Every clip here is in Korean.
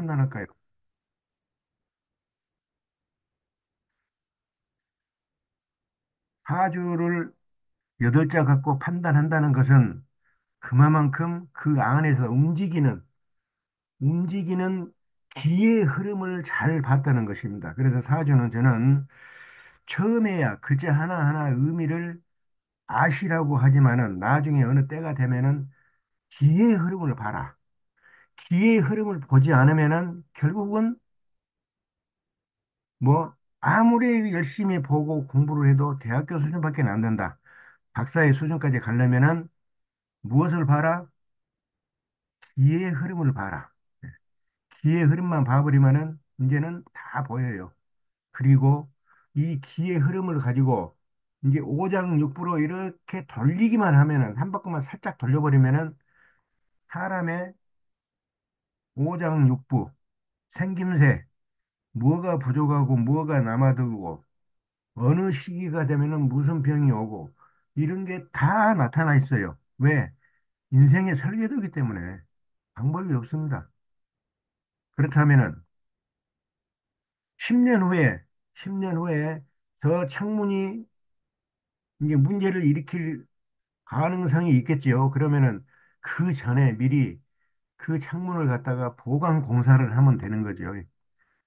판단할까요? 사주를 여덟 자 갖고 판단한다는 것은 그만큼 그 안에서 움직이는 기의 흐름을 잘 봤다는 것입니다. 그래서 사주는 저는 처음에야 글자 하나하나 의미를 아시라고 하지만은 나중에 어느 때가 되면은 기의 흐름을 봐라. 기의 흐름을 보지 않으면은 결국은 뭐 아무리 열심히 보고 공부를 해도 대학교 수준밖에 안 된다. 박사의 수준까지 가려면은 무엇을 봐라? 기의 흐름을 봐라. 기의 흐름만 봐버리면은 이제는 다 보여요. 그리고 이 기의 흐름을 가지고 이제 오장육부로 이렇게 돌리기만 하면은 한 바퀴만 살짝 돌려버리면은 사람의 오장육부, 생김새, 뭐가 부족하고 뭐가 남아들고 어느 시기가 되면은 무슨 병이 오고 이런 게 다 나타나 있어요. 왜? 인생의 설계도이기 때문에 방법이 없습니다. 그렇다면은 10년 후에 10년 후에 저 창문이 이제 문제를 일으킬 가능성이 있겠지요. 그러면은 그 전에 미리 그 창문을 갖다가 보강 공사를 하면 되는 거죠.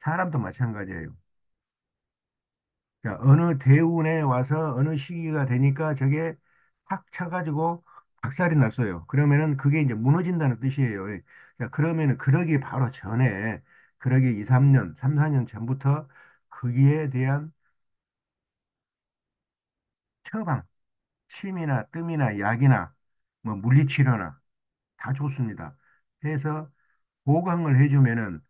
사람도 마찬가지예요. 자, 어느 대운에 와서 어느 시기가 되니까 저게 탁 쳐가지고 박살이 났어요. 그러면은 그게 이제 무너진다는 뜻이에요. 자, 그러면은 그러기 바로 전에, 그러기 2, 3년, 3, 4년 전부터 거기에 대한 처방, 침이나 뜸이나 약이나 뭐 물리치료나 다 좋습니다. 해서 보강을 해주면은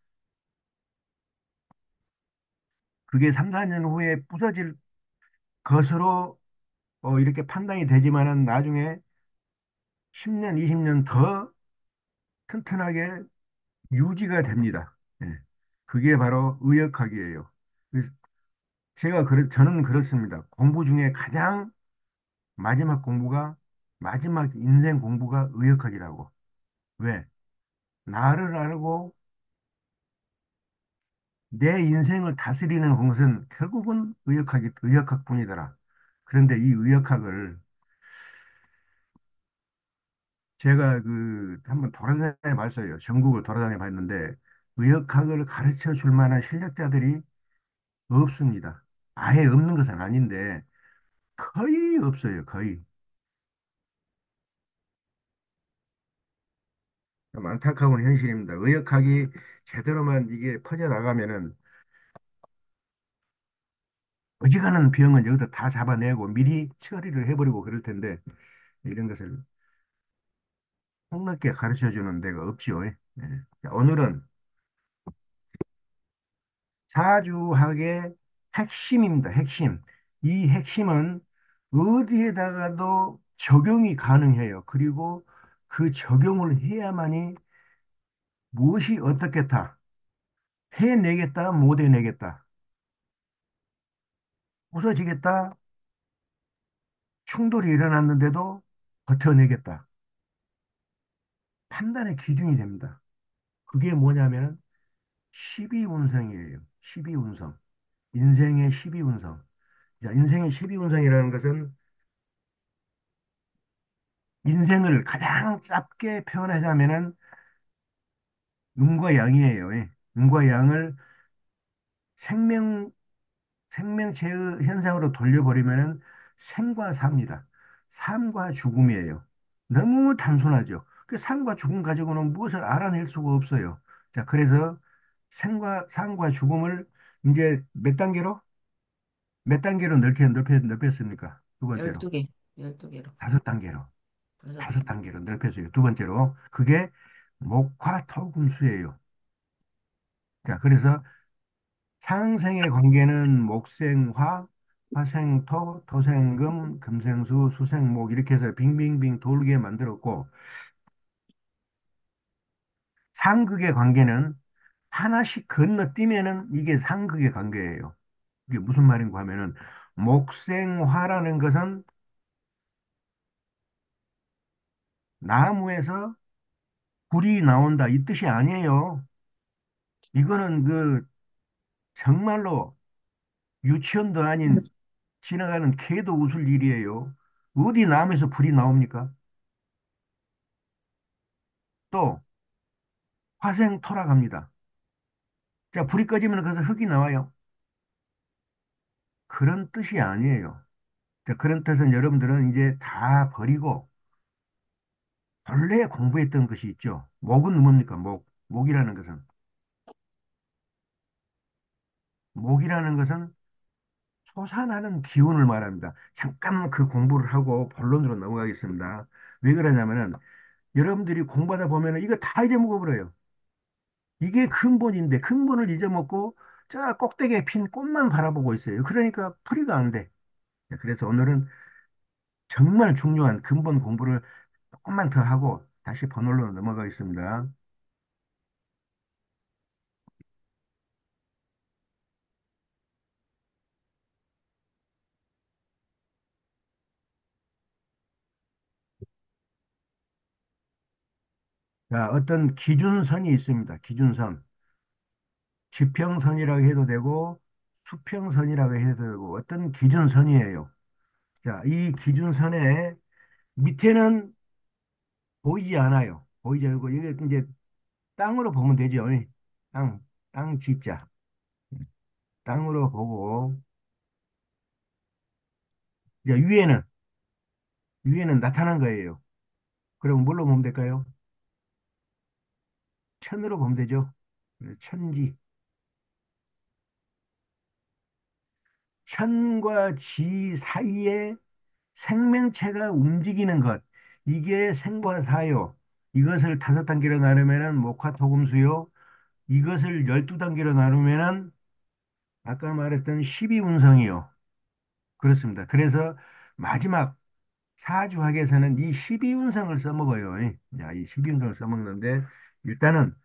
그게 3, 4년 후에 부서질 것으로 이렇게 판단이 되지만은 나중에 10년, 20년 더 튼튼하게 유지가 됩니다. 예. 그게 바로 의역학이에요. 그래서 저는 그렇습니다. 공부 중에 가장 마지막 공부가, 마지막 인생 공부가 의역학이라고. 왜? 나를 알고 내 인생을 다스리는 것은 결국은 의역학뿐이더라. 그런데 이 의역학을 제가 한번 돌아다녀 봤어요. 전국을 돌아다녀 봤는데 의역학을 가르쳐 줄 만한 실력자들이 없습니다. 아예 없는 것은 아닌데 거의 없어요. 거의. 좀 안타까운 현실입니다. 의역학이 제대로만 이게 퍼져나가면은 어지간한 병은 여기서 다 잡아내고 미리 처리를 해버리고 그럴 텐데 이런 것을 폭넓게 가르쳐 주는 데가 없지요. 예. 자, 오늘은 사주학의 핵심입니다. 핵심. 이 핵심은 어디에다가도 적용이 가능해요. 그리고 그 적용을 해야만이 무엇이 어떻겠다. 해내겠다, 못 해내겠다. 부서지겠다, 충돌이 일어났는데도 버텨내겠다. 판단의 기준이 됩니다. 그게 뭐냐면 12운성이에요. 12운성. 인생의 12운성. 자, 인생의 12운성이라는 것은 인생을 가장 짧게 표현하자면은 음과 양이에요. 예. 음과 양을 생명, 생명체의 현상으로 돌려버리면은 생과 사입니다. 삶과 죽음이에요. 너무 단순하죠. 그 삶과 죽음 가지고는 무엇을 알아낼 수가 없어요. 자, 그래서 삶과 죽음을 이제 몇 단계로 넓혔습니까? 두 번째로. 12개, 12개로. 다섯 단계로. 다섯 다섯 단계. 단계로 넓혔어요. 두 번째로. 그게 목화토금수예요. 자, 그래서 상생의 관계는 목생화, 화생토, 토생금, 금생수, 수생목 이렇게 해서 빙빙빙 돌게 만들었고 상극의 관계는 하나씩 건너뛰면은 이게 상극의 관계예요. 이게 무슨 말인가 하면은 목생화라는 것은 나무에서 불이 나온다 이 뜻이 아니에요. 이거는 그 정말로 유치원도 아닌 지나가는 개도 웃을 일이에요. 어디 나무에서 불이 나옵니까? 또 화생토락합니다. 자, 불이 꺼지면 거기서 흙이 나와요. 그런 뜻이 아니에요. 자, 그런 뜻은 여러분들은 이제 다 버리고 본래 공부했던 것이 있죠. 목은 뭡니까? 목. 목이라는 것은 목이라는 것은 솟아나는 기운을 말합니다. 잠깐 그 공부를 하고 본론으로 넘어가겠습니다. 왜 그러냐면은 여러분들이 공부하다 보면은 이거 다 잊어먹어버려요. 이게 근본인데 근본을 잊어먹고 저 꼭대기에 핀 꽃만 바라보고 있어요. 그러니까 풀이가 안 돼. 그래서 오늘은 정말 중요한 근본 공부를 조금만 더 하고 다시 본론으로 넘어가겠습니다. 자, 어떤 기준선이 있습니다. 기준선. 지평선이라고 해도 되고 수평선이라고 해도 되고 어떤 기준선이에요. 자, 이 기준선의 밑에는 보이지 않아요. 보이지 않고 이게 이제 땅으로 보면 되죠. 땅, 땅 지자. 땅으로 보고 이제 위에는 나타난 거예요. 그럼 뭘로 보면 될까요? 천으로 보면 되죠. 천지. 천과 지 사이에 생명체가 움직이는 것. 이게 생과 사요. 이것을 다섯 단계로 나누면은 목화토금수요. 이것을 12단계로 나누면은 아까 말했던 12운성이요. 그렇습니다. 그래서 마지막 사주학에서는 이 12운성을 써먹어요. 자, 이 12운성을 써먹는데 일단은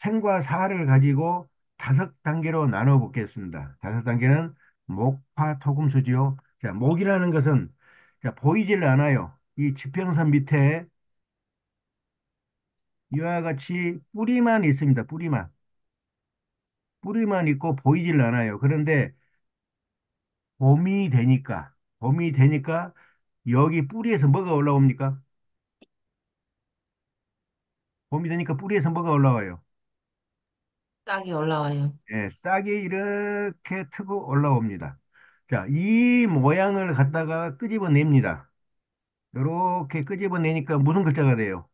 생과 사를 가지고 다섯 단계로 나눠 보겠습니다. 다섯 단계는 목, 화, 토, 금, 수지요. 자, 목이라는 것은 자, 보이질 않아요. 이 지평선 밑에 이와 같이 뿌리만 있습니다. 뿌리만. 뿌리만 있고 보이질 않아요. 그런데 봄이 되니까 여기 뿌리에서 뭐가 올라옵니까? 봄이 되니까 뿌리에서 뭐가 올라와요? 싹이 올라와요. 예, 싹이 이렇게 트고 올라옵니다. 자, 이 모양을 갖다가 끄집어냅니다. 이렇게 끄집어내니까 무슨 글자가 돼요?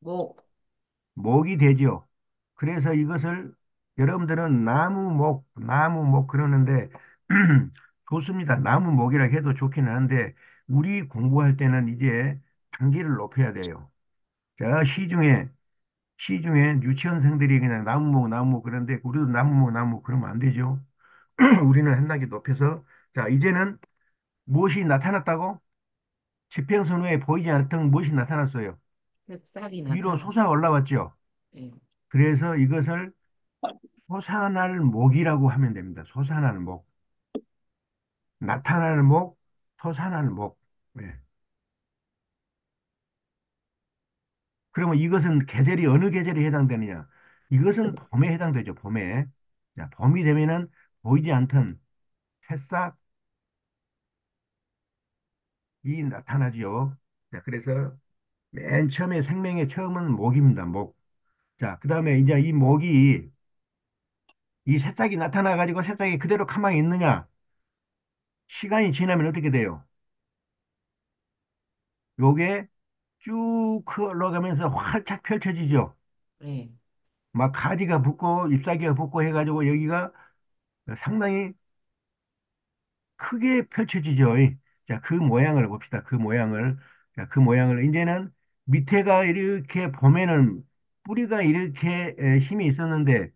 목, 목이 되죠. 그래서 이것을 여러분들은 나무목 그러는데 좋습니다. 나무목이라 해도 좋긴 한데 우리 공부할 때는 이제 단계를 높여야 돼요. 자, 시중에 유치원생들이 그냥 나무목 그런데 우리도 나무목 그러면 안 되죠. 우리는 한 단계 높여서 자, 이제는 무엇이 나타났다고? 지평선 후에 보이지 않던 무엇이 나타났어요. 싹이 위로 나타났어요. 솟아 올라왔죠. 예. 그래서 이것을 솟아날 목이라고 하면 됩니다. 솟아날 목. 나타나는 목, 솟아날 목. 네. 그러면 이것은 계절이 어느 계절에 해당되느냐? 이것은 봄에 해당되죠. 봄에. 자, 봄이 되면은 보이지 않던 새싹이 나타나죠. 자, 그래서 맨 처음에 생명의 처음은 목입니다. 목. 자, 그 다음에 이제 이 목이 이 새싹이 나타나가지고 새싹이 그대로 가만히 있느냐? 시간이 지나면 어떻게 돼요? 요게 쭉 흘러가면서 활짝 펼쳐지죠. 예. 막 가지가 붙고 잎사귀가 붙고 해가지고 여기가 상당히 크게 펼쳐지죠. 자, 그 모양을 봅시다. 그 모양을. 자, 그 모양을 이제는 밑에가 이렇게 보면은 뿌리가 이렇게 힘이 있었는데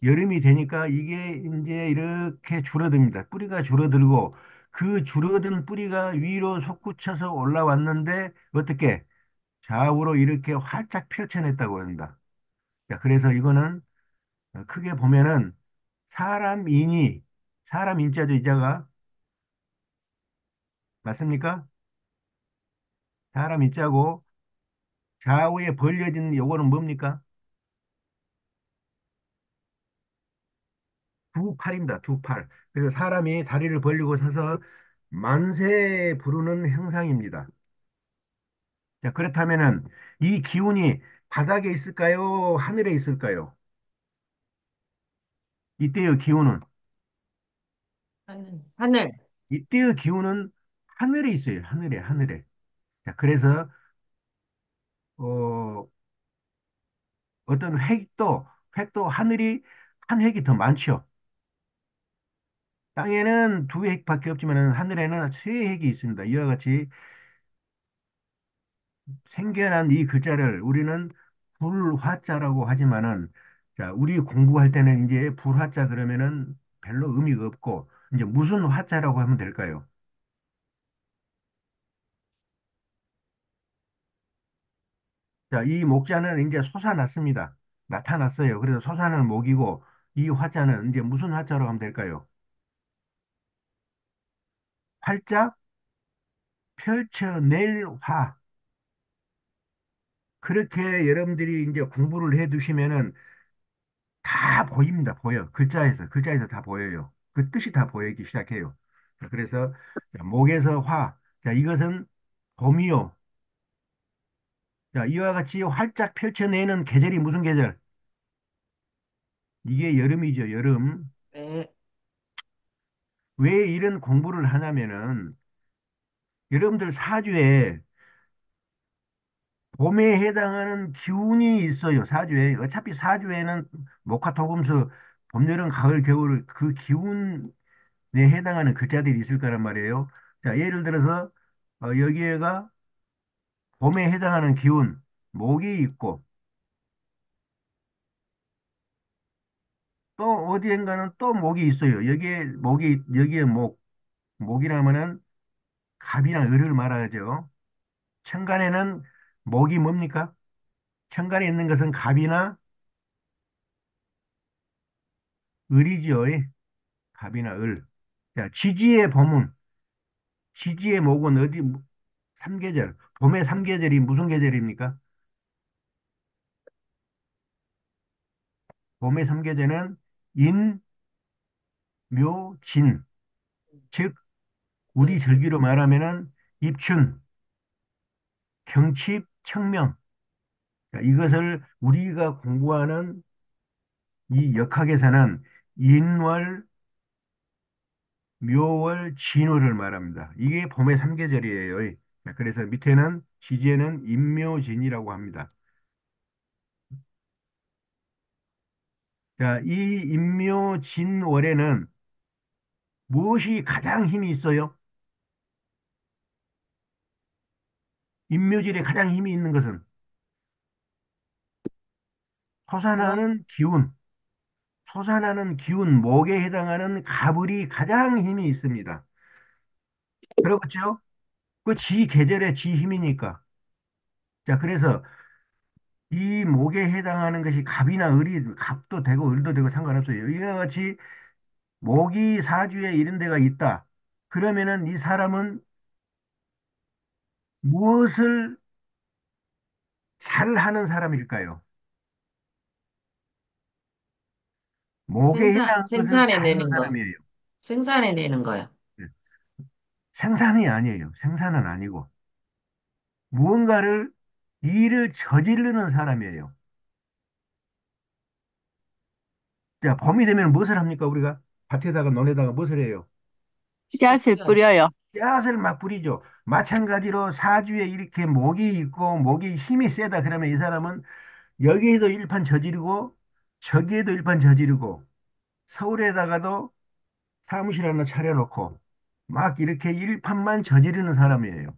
여름이 되니까 이게 이제 이렇게 줄어듭니다. 뿌리가 줄어들고 그 줄어든 뿌리가 위로 솟구쳐서 올라왔는데 어떻게 좌우로 이렇게 활짝 펼쳐냈다고 합니다. 자, 그래서 이거는 크게 보면은 사람인이 사람 인자죠, 이자가 맞습니까? 사람 인자고 좌우에 벌려진 요거는 뭡니까? 두 팔입니다. 두 팔. 그래서 사람이 다리를 벌리고 서서 만세 부르는 형상입니다. 자, 그렇다면은 이 기운이 바닥에 있을까요? 하늘에 있을까요? 이때의 기운은 하늘. 이때의 기운은 하늘에 있어요. 하늘에, 하늘에. 자, 그래서 어, 어떤 획도 하늘이 한 획이 더 많죠. 땅에는 두 획밖에 없지만 하늘에는 세 획이 있습니다. 이와 같이 생겨난 이 글자를 우리는 불화자라고 하지만은 자, 우리 공부할 때는 이제 불화자 그러면은 별로 의미가 없고 이제 무슨 화자라고 하면 될까요? 자, 이 목자는 이제 솟아났습니다. 나타났어요. 그래서 솟아난 목이고 이 화자는 이제 무슨 화자로 하면 될까요? 활짝 펼쳐낼 화. 그렇게 여러분들이 이제 공부를 해 두시면은 다 보입니다. 보여. 글자에서 다 보여요. 그 뜻이 다 보이기 시작해요. 자, 그래서 자, 목에서 화. 자, 이것은 봄이요. 자, 이와 같이 활짝 펼쳐내는 계절이 무슨 계절? 이게 여름이죠, 여름. 네. 왜 이런 공부를 하냐면은 여러분들 사주에 봄에 해당하는 기운이 있어요. 사주에. 어차피 사주에는 목화토금수, 봄, 여름, 가을, 겨울 그 기운에 해당하는 글자들이 있을 거란 말이에요. 자, 예를 들어서 여기에가 봄에 해당하는 기운, 목이 있고 또 어디엔가는 또 목이 있어요. 여기에 목이라면은 갑이나 을을 말하죠. 천간에는 목이 뭡니까? 천간에 있는 것은 갑이나 을이지요. 갑이나 을. 자, 지지의 목은 어디, 삼계절. 봄의 삼계절이 무슨 계절입니까? 봄의 삼계절은 인, 묘, 진. 즉, 우리 네. 절기로 말하면은 입춘, 경칩, 청명. 자, 이것을 우리가 공부하는 이 역학에서는 인월, 묘월, 진월을 말합니다. 이게 봄의 삼계절이에요. 자, 그래서 밑에는 지지에는 인묘진이라고 합니다. 자, 이 인묘진월에는 무엇이 가장 힘이 있어요? 인묘질에 가장 힘이 있는 것은 뭐, 솟아나는 기운, 솟아나는 기운, 목에 해당하는 가불이 가장 힘이 있습니다. 그렇죠? 그 지 계절의 지 힘이니까. 자, 그래서 이 목에 해당하는 것이 갑이나 을이 갑도 되고 을도 되고 상관없어요. 이와 같이 목이 사주에 이런 데가 있다. 그러면은 이 사람은 무엇을 잘하는 사람일까요? 목에 해당하는 것을 잘하는 생산해내는 거. 사람이에요. 생산해내는 거요. 네. 생산이 아니에요. 생산은 아니고. 무언가를 일을 저지르는 사람이에요. 자, 봄이 되면 무엇을 합니까, 우리가? 밭에다가 논에다가 무엇을 해요? 또 씨앗을 뿌려요. 뿌려요. 씨앗을 막 뿌리죠. 마찬가지로 사주에 이렇게 목이 있고 목이 힘이 세다 그러면 이 사람은 여기에도 일판 저지르고 저기에도 일판 저지르고 서울에다가도 사무실 하나 차려놓고 막 이렇게 일판만 저지르는 사람이에요.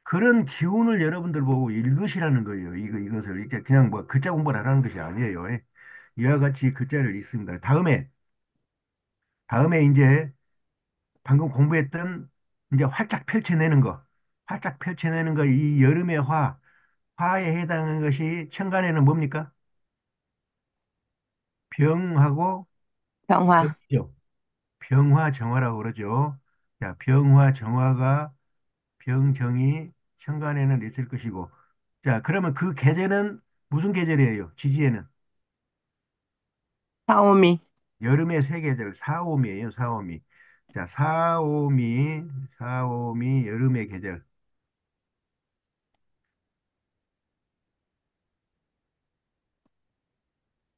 그런 기운을 여러분들 보고 읽으시라는 거예요. 이것을 이렇게 그냥 뭐 글자 공부를 하라는 것이 아니에요. 이와 같이 글자를 읽습니다. 다음에 이제 방금 공부했던 이제 활짝 펼쳐내는 거, 이 여름의 화에 해당하는 것이 천간에는 뭡니까? 병하고 병화. 정죠. 병화정화라고 그러죠. 자, 병화정화가 병정이 천간에는 있을 것이고, 자, 그러면 그 계절은 무슨 계절이에요? 지지에는 사오미. 여름의 세 계절, 사오미예요, 사오미. 자, 사오미, 사오미, 여름의 계절.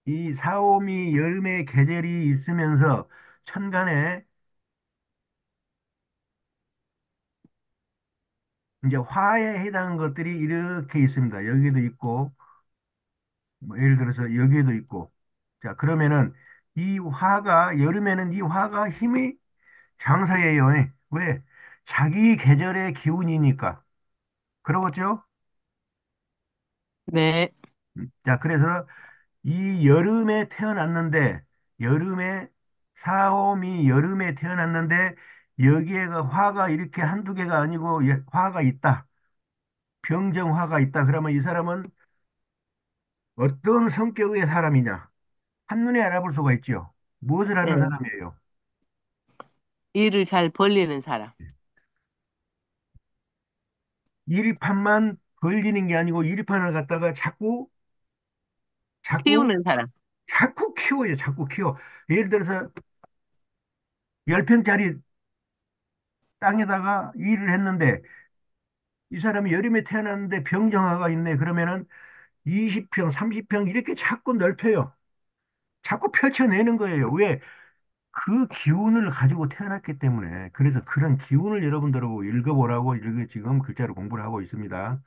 이 사오미 여름의 계절이 있으면서 천간에 이제 화에 해당하는 것들이 이렇게 있습니다. 여기도 있고, 뭐 예를 들어서 여기에도 있고. 자, 그러면은 이 화가, 여름에는 이 화가 힘이 장사예요. 왜? 자기 계절의 기운이니까. 그러겠죠? 네. 자, 그래서 이 여름에 태어났는데, 여름에, 사오미 여름에 태어났는데, 여기에가 화가 이렇게 한두 개가 아니고 화가 있다. 병정화가 있다. 그러면 이 사람은 어떤 성격의 사람이냐? 한눈에 알아볼 수가 있죠. 무엇을 하는 네. 사람이에요? 일을 잘 벌리는 사람. 일판만 벌리는 게 아니고 일판을 갖다가 자꾸, 자꾸, 키우는 사람. 자꾸 키워요. 자꾸 키워. 예를 들어서 10평짜리 땅에다가 일을 했는데 이 사람이 여름에 태어났는데 병정화가 있네. 그러면은 20평, 30평 이렇게 자꾸 넓혀요. 자꾸 펼쳐내는 거예요. 왜? 그 기운을 가지고 태어났기 때문에. 그래서 그런 기운을 여러분들하고 읽어보라고 지금 글자로 공부를 하고 있습니다.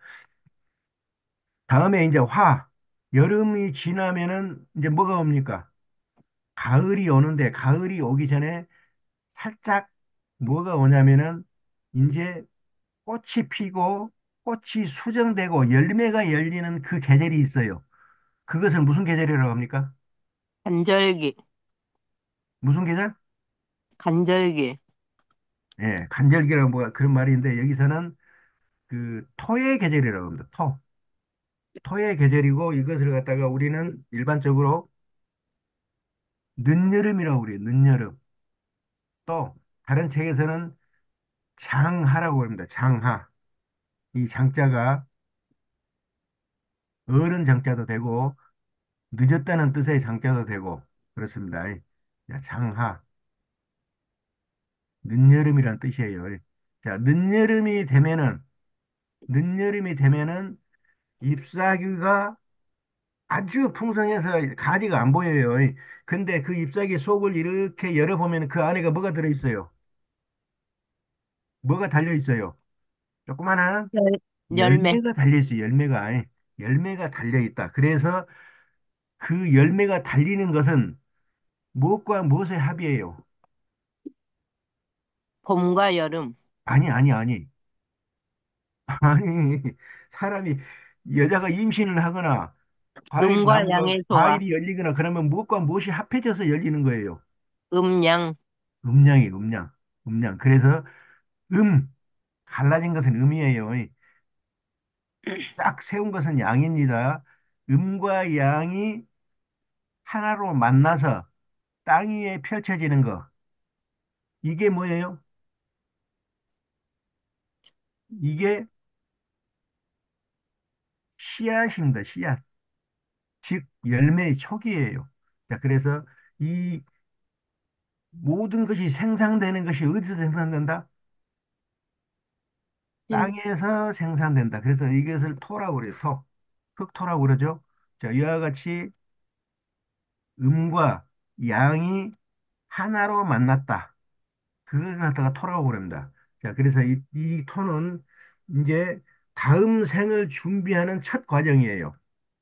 다음에 이제 화. 여름이 지나면은 이제 뭐가 옵니까? 가을이 오는데 가을이 오기 전에 살짝 뭐가 오냐면은 이제 꽃이 피고 꽃이 수정되고 열매가 열리는 그 계절이 있어요. 그것을 무슨 계절이라고 합니까? 간절기. 무슨 계절? 간절기. 예, 간절기라고 뭐 그런 말이 있는데 여기서는 그 토의 계절이라고 합니다. 토. 토의 계절이고 이것을 갖다가 우리는 일반적으로 늦여름이라고 그래요. 늦여름. 또 다른 책에서는 장하라고 합니다. 장하. 이 장자가 어른 장자도 되고 늦었다는 뜻의 장자도 되고 그렇습니다. 자, 장하. 늦여름이란 뜻이에요. 자, 늦여름이 되면은 잎사귀가 아주 풍성해서 가지가 안 보여요. 근데 그 잎사귀 속을 이렇게 열어보면 그 안에가 뭐가 들어있어요? 뭐가 달려있어요? 조그마한 열- 열매. 열매가 달려있어요. 열매가 달려있다. 그래서 그 열매가 달리는 것은 무엇과 무엇의 합이에요? 봄과 여름. 아니, 아니, 아니. 아니, 사람이, 여자가 임신을 하거나 음과 양의 조화. 과일이 열리거나 그러면 무엇과 무엇이 합해져서 열리는 거예요. 음양. 음량. 음량. 그래서 음, 갈라진 것은 음이에요. 딱 세운 것은 양입니다. 음과 양이 하나로 만나서 땅 위에 펼쳐지는 거. 이게 뭐예요? 이게 씨앗입니다. 씨앗. 즉, 열매의 초기예요. 자, 그래서 이 모든 것이 생산되는 것이 어디서 생산된다? 진- 땅에서 생산된다. 그래서 이것을 토라고 그래요. 토. 흑토라고 그러죠. 자, 이와 같이 음과 양이 하나로 만났다. 그걸 갖다가 토라고 그럽니다. 자, 그래서 이 토는 이제 다음 생을 준비하는 첫 과정이에요.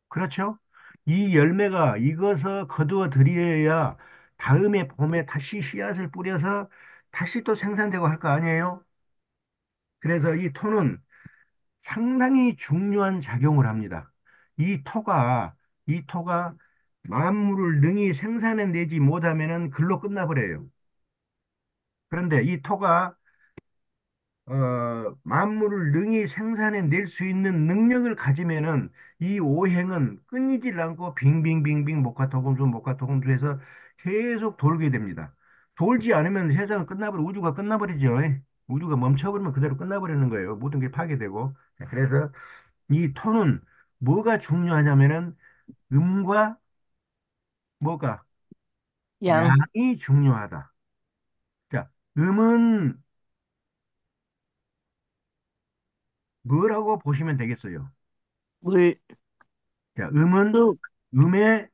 그렇죠? 이 열매가 익어서 거두어 들여야 다음에 봄에 다시 씨앗을 뿌려서 다시 또 생산되고 할 거 아니에요? 그래서 이 토는 상당히 중요한 작용을 합니다. 이 토가, 이 토가 만물을 능히 생산해내지 못하면은 글로 끝나버려요. 그런데 이 토가 만물을 능히 생산해낼 수 있는 능력을 가지면은 이 오행은 끊이질 않고 빙빙빙빙 목화토금수 목화토금수해서 계속 돌게 됩니다. 돌지 않으면 세상은 우주가 끝나버리죠. 우주가 멈춰버리면 그대로 끝나버리는 거예요. 모든 게 파괴되고. 그래서 이 토는 뭐가 중요하냐면은 음과 뭐가 양, 양이 중요하다. 자, 음은 뭐라고 보시면 되겠어요? 물, 자, 음은 수, 음의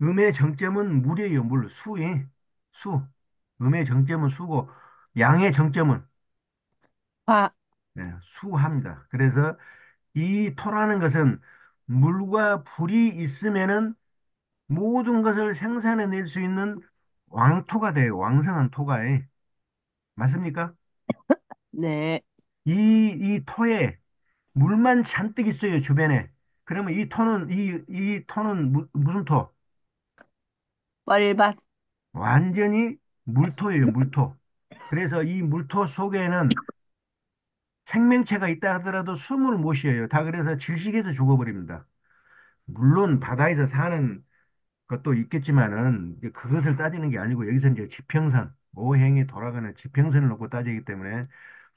음의 정점은 물이에요. 물, 수에 수. 음의 정점은 수고 양의 정점은 화, 네, 수합니다. 그래서 이 토라는 것은 물과 불이 있으면은 모든 것을 생산해낼 수 있는 왕토가 돼요. 왕성한 토가에. 맞습니까? 네, 이 토에 물만 잔뜩 있어요, 주변에. 그러면 이 토는 무슨 토? 뻘밭, 완전히 물토예요, 물토. 그래서 이 물토 속에는 생명체가 있다 하더라도 숨을 못 쉬어요. 다 그래서 질식해서 죽어버립니다. 물론 바다에서 사는 것도 있겠지만은 이제 그것을 따지는 게 아니고 여기서 이제 지평선, 오행이 돌아가는 지평선을 놓고 따지기 때문에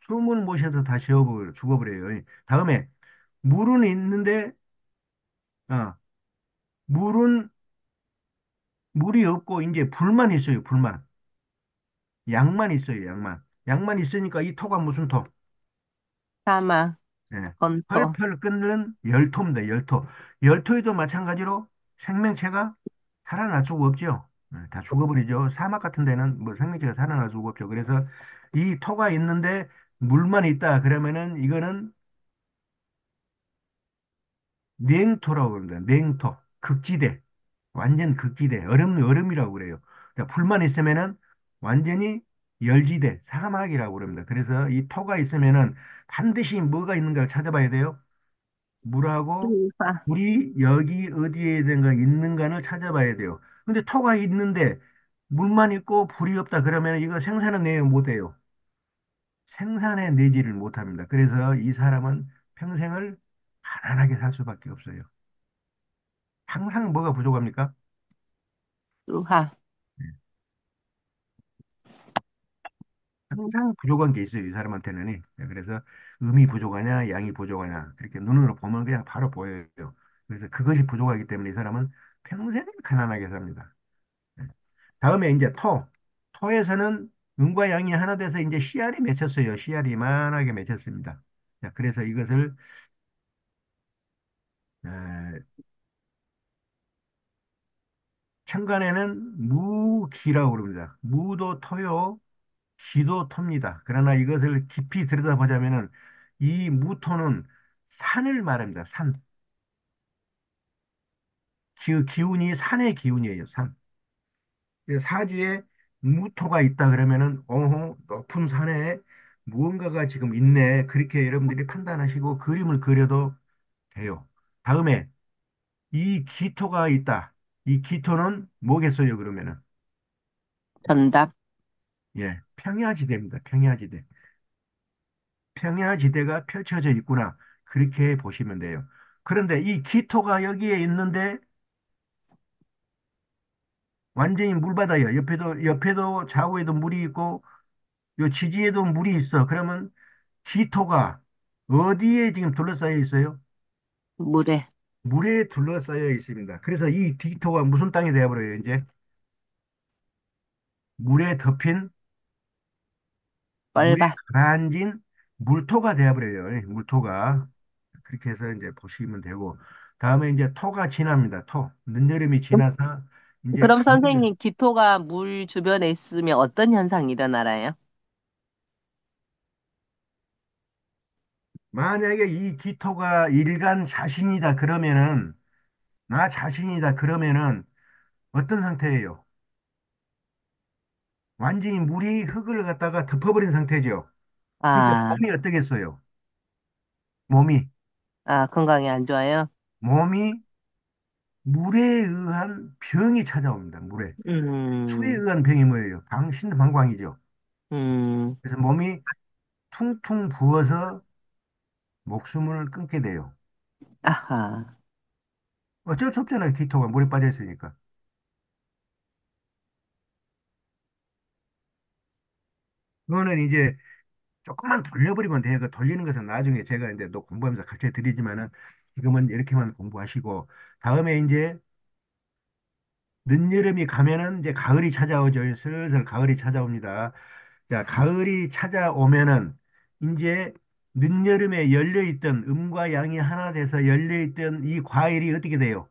숨을 못 쉬어서 다 죽어버려요. 다음에 물은 있는데 어, 물은 물이 없고 이제 불만 있어요. 불만. 양만 있어요. 양만. 양만 있으니까 이 토가 무슨 토? 사막, 예. 건토, 펄펄 끓는 열토입니다. 열토. 열토에도 마찬가지로 생명체가 살아날 수가 없죠. 다 죽어버리죠. 사막 같은 데는 뭐 생명체가 살아날 수가 없죠. 그래서 이 토가 있는데 물만 있다. 그러면은 이거는 냉토라고 합니다. 냉토. 극지대. 완전 극지대. 얼음이라고 그래요. 그러니까 불만 있으면은 완전히 열지대, 사막이라고 그럽니다. 그래서 이 토가 있으면은 반드시 뭐가 있는가를 찾아봐야 돼요. 물하고 수화, 물이 여기 어디에든가 있는가를 찾아봐야 돼요. 근데 토가 있는데 물만 있고 불이 없다 그러면 이거 생산은 내요 못해요. 생산해 내지를 못합니다. 그래서 이 사람은 평생을 가난하게 살 수밖에 없어요. 항상 뭐가 부족합니까? 수화, 네. 항상 부족한 게 있어요. 이 사람한테는. 그래서 음이 부족하냐, 양이 부족하냐. 그렇게 눈으로 보면 그냥 바로 보여요. 그래서 그것이 부족하기 때문에 이 사람은 평생 가난하게 삽니다. 네. 다음에 이제 토. 토에서는 음과 양이 하나 돼서 이제 씨알이 맺혔어요. 씨알이 이만하게 맺혔습니다. 자, 그래서 이것을 에, 천간에는 무기라고 그럽니다. 무도 토요, 기도 토입니다. 그러나 이것을 깊이 들여다보자면은 이 무토는 산을 말합니다. 산. 기운이 산의 기운이에요. 산. 그래서 사주에 무토가 있다 그러면은 높은 산에 무언가가 지금 있네. 그렇게 여러분들이 판단하시고 그림을 그려도 돼요. 다음에 이 기토가 있다. 이 기토는 뭐겠어요, 그러면은? 전답, 평야지대입니다. 평야지대. 평야지대가 펼쳐져 있구나. 그렇게 보시면 돼요. 그런데 이 기토가 여기에 있는데 완전히 물바다예요. 옆에도 좌우에도 물이 있고 요 지지에도 물이 있어. 그러면 기토가 어디에 지금 둘러싸여 있어요? 물에, 물에 둘러싸여 있습니다. 그래서 이 기토가 무슨 땅이 되어버려요, 이제? 물에 덮인, 물에 뻘밭. 가라앉은 물토가 되어버려요. 물토가. 그렇게 해서 이제 보시면 되고. 다음에 이제 토가 지납니다. 토. 늦여름이 지나서 이제 그럼 가을. 선생님, 기토가 물 주변에 있으면 어떤 현상이 일어나나요? 만약에 이 기토가 일간 자신이다 그러면은, 나 자신이다 그러면은 어떤 상태예요? 완전히 물이 흙을 갖다가 덮어버린 상태죠. 그러니까 아, 몸이 어떻겠어요? 몸이, 건강이 안 좋아요? 몸이 물에 의한 병이 찾아옵니다. 물에. 수에 음, 의한 병이 뭐예요? 신방광이죠. 음, 그래서 몸이 퉁퉁 부어서 목숨을 끊게 돼요. 아하. 어쩔 수 없잖아요. 기토가 물에 빠져 있으니까. 그거는 이제 조금만 돌려버리면 돼요. 그 돌리는 것은 나중에 제가 이제 또 공부하면서 가르쳐 드리지만은 지금은 이렇게만 공부하시고 다음에 이제 늦여름이 가면은 이제 가을이 찾아오죠. 슬슬 가을이 찾아옵니다. 자, 가을이 찾아오면은 이제 늦여름에 열려있던 음과 양이 하나 돼서 열려있던 이 과일이 어떻게 돼요?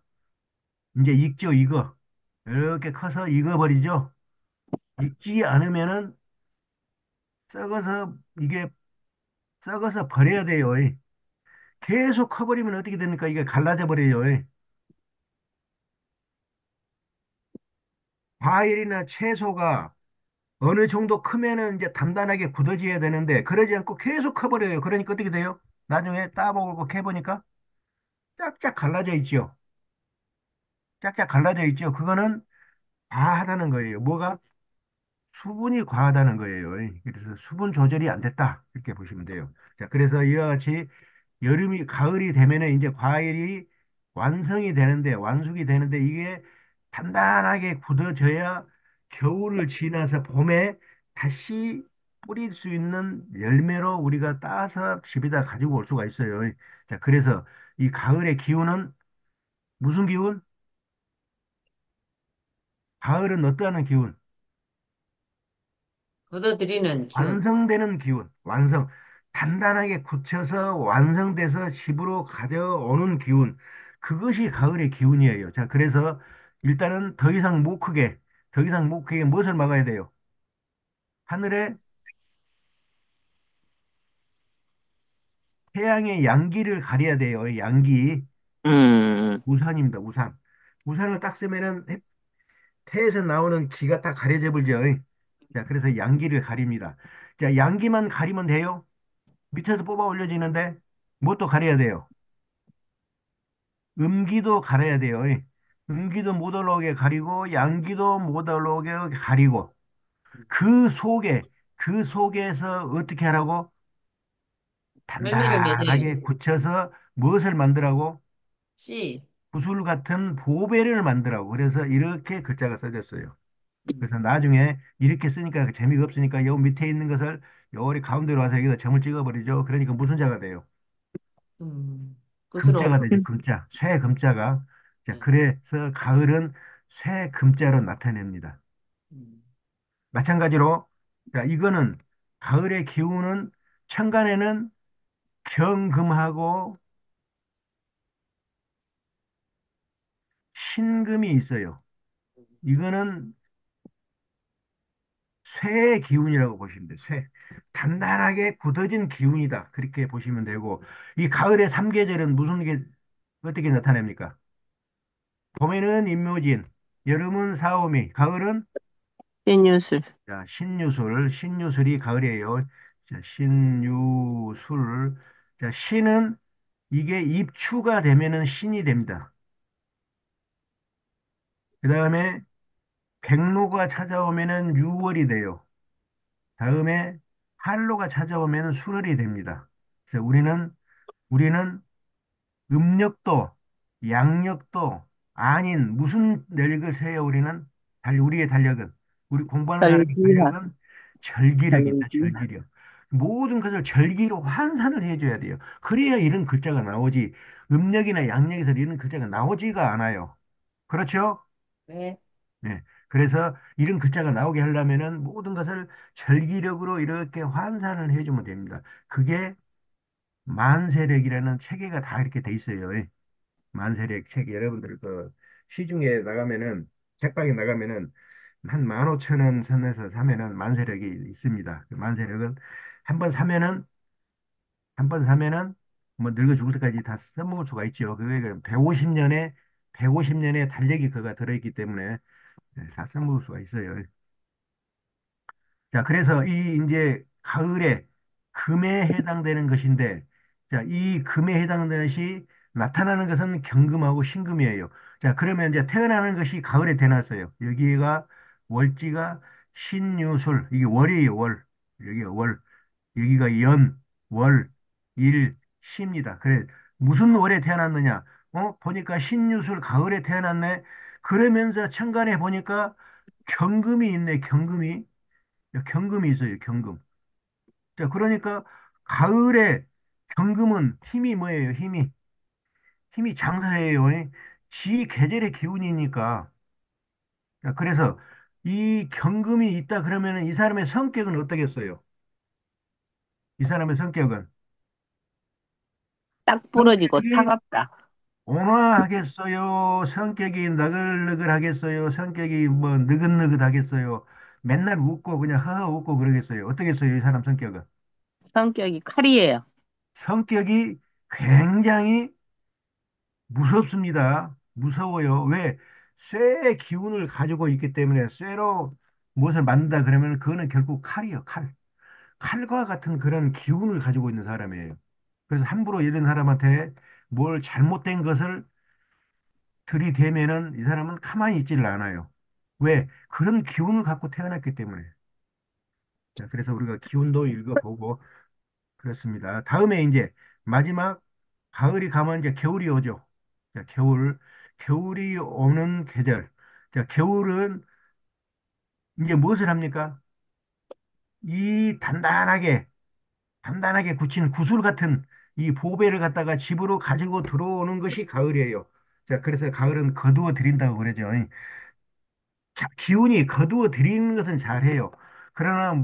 이제 익죠, 익어. 이렇게 커서 익어버리죠. 익지 않으면은 썩어서 이게 썩어서 버려야 돼요. 계속 커버리면 어떻게 됩니까? 이게 갈라져 버려요. 과일이나 채소가 어느 정도 크면은 이제 단단하게 굳어져야 되는데 그러지 않고 계속 커버려요. 그러니까 어떻게 돼요? 나중에 따먹고 캐보니까 짝짝 갈라져 있죠. 짝짝 갈라져 있죠. 그거는 과하다는 거예요. 뭐가? 수분이 과하다는 거예요. 그래서 수분 조절이 안 됐다. 이렇게 보시면 돼요. 자, 그래서 이와 같이 여름이, 가을이 되면은 이제 과일이 완성이 되는데, 완숙이 되는데 이게 단단하게 굳어져야 겨울을 지나서 봄에 다시 뿌릴 수 있는 열매로 우리가 따서 집에다 가지고 올 수가 있어요. 자, 그래서 이 가을의 기운은 무슨 기운? 가을은 어떠한 기운? 걷어들이는 기운. 완성되는 기운, 완성. 단단하게 굳혀서 완성돼서 집으로 가져오는 기운. 그것이 가을의 기운이에요. 자, 그래서 일단은 더 이상 못 크게, 더 이상 못 크게 무엇을 막아야 돼요? 하늘에 태양의 양기를 가려야 돼요. 양기. 음, 우산입니다, 우산. 우산을 딱 쓰면은 태에서 나오는 기가 딱 가려져 버리죠. 자, 그래서 양기를 가립니다. 자, 양기만 가리면 돼요? 밑에서 뽑아 올려지는데, 뭣도 가려야 돼요? 음기도 가려야 돼요. 음기도 못 올라오게 가리고 양기도 못 올라오게 가리고 그 속에 그 속에서 어떻게 하라고 열매를 맺어야지. 단단하게 굳혀서 무엇을 만들라고 씨. 구슬 같은 보배를 만들라고 그래서 이렇게 글자가 써졌어요. 음, 그래서 나중에 이렇게 쓰니까 재미가 없으니까 요 밑에 있는 것을 요리 가운데로 와서 여기다 점을 찍어버리죠. 그러니까 무슨 자가 돼요? 그스로. 금자가 되죠. 금자. 쇠 금자가. 자, 네. 그래서 가을은 쇠 금자로 나타냅니다. 음. 마찬가지로 자, 이거는 가을의 기운은 천간에는 경금하고 신금이 있어요. 이거는 쇠의 기운이라고 보시면 돼요. 쇠. 단단하게 굳어진 기운이다. 그렇게 보시면 되고 이 가을의 삼계절은 무슨 게 어떻게 나타냅니까? 봄에는 임묘진, 여름은 사오미, 가을은 신유술. 자, 신유술, 신유술이 가을이에요. 자, 신유술. 자, 신은 이게 입추가 되면은 신이 됩니다. 그 다음에 백로가 찾아오면은 유월이 돼요. 다음에 한로가 찾아오면은 술월이 됩니다. 그래서 우리는 음력도 양력도 아닌 무슨 력을 세요 우리는 우리의 달력은 우리 공부하는 사람의 절기화. 달력은 절기력입니다. 절기. 절기력. 모든 것을 절기로 환산을 해줘야 돼요. 그래야 이런 글자가 나오지. 음력이나 양력에서 이런 글자가 나오지가 않아요. 그렇죠? 네. 네. 그래서 이런 글자가 나오게 하려면은 모든 것을 절기력으로 이렇게 환산을 해주면 됩니다. 그게 만세력이라는 체계가 다 이렇게 돼 있어요. 만세력 책 여러분들 그 시중에 나가면은 책방에 나가면은 한 15,000원 선에서 사면은 만세력이 있습니다. 그 만세력은 한 번 사면은 한 번 사면은 뭐 늙어 죽을 때까지 다 써먹을 수가 있죠. 그게 150년의 달력이 그가 들어있기 때문에 다 써먹을 수가 있어요. 자, 그래서 이 이제 가을에 금에 해당되는 것인데, 자, 이 금에 해당되는 것이 나타나는 것은 경금하고 신금이에요. 자, 그러면 이제 태어나는 것이 가을에 태어났어요. 여기가 월지가 신유술, 이게 월이에요, 월. 여기가 월. 여기가 연, 월, 일, 시입니다. 그래, 무슨 월에 태어났느냐? 보니까 신유술 가을에 태어났네. 그러면서 천간에 보니까 경금이 있네, 경금이. 경금이 있어요, 경금. 자, 그러니까 가을에 경금은 힘이 뭐예요? 힘이. 힘이 장사예요. 지 계절의 기운이니까. 자, 그래서 이 경금이 있다 그러면은 이 사람의 성격은 어떻겠어요? 이 사람의 성격은 딱 부러지고 성격이 차갑다. 온화하겠어요? 성격이 너글너글하겠어요? 성격이 뭐 느긋느긋하겠어요? 맨날 웃고 그냥 허허 웃고 그러겠어요? 어떻겠어요? 이 사람 성격은? 성격이 칼이에요. 성격이 굉장히 무섭습니다. 무서워요. 왜? 쇠의 기운을 가지고 있기 때문에 쇠로 무엇을 만든다 그러면 그거는 결국 칼이요, 칼. 칼과 같은 그런 기운을 가지고 있는 사람이에요. 그래서 함부로 이런 사람한테 뭘 잘못된 것을 들이대면은 이 사람은 가만히 있지를 않아요. 왜? 그런 기운을 갖고 태어났기 때문에. 자, 그래서 우리가 기운도 읽어보고 그렇습니다. 다음에 이제 마지막 가을이 가면 이제 겨울이 오죠. 자, 겨울이 오는 계절. 자, 겨울은 이제 무엇을 합니까? 이 단단하게 굳힌 구슬 같은 이 보배를 갖다가 집으로 가지고 들어오는 것이 가을이에요. 자, 그래서 가을은 거두어 들인다고 그러죠. 기운이 거두어 들이는 것은 잘해요. 그러나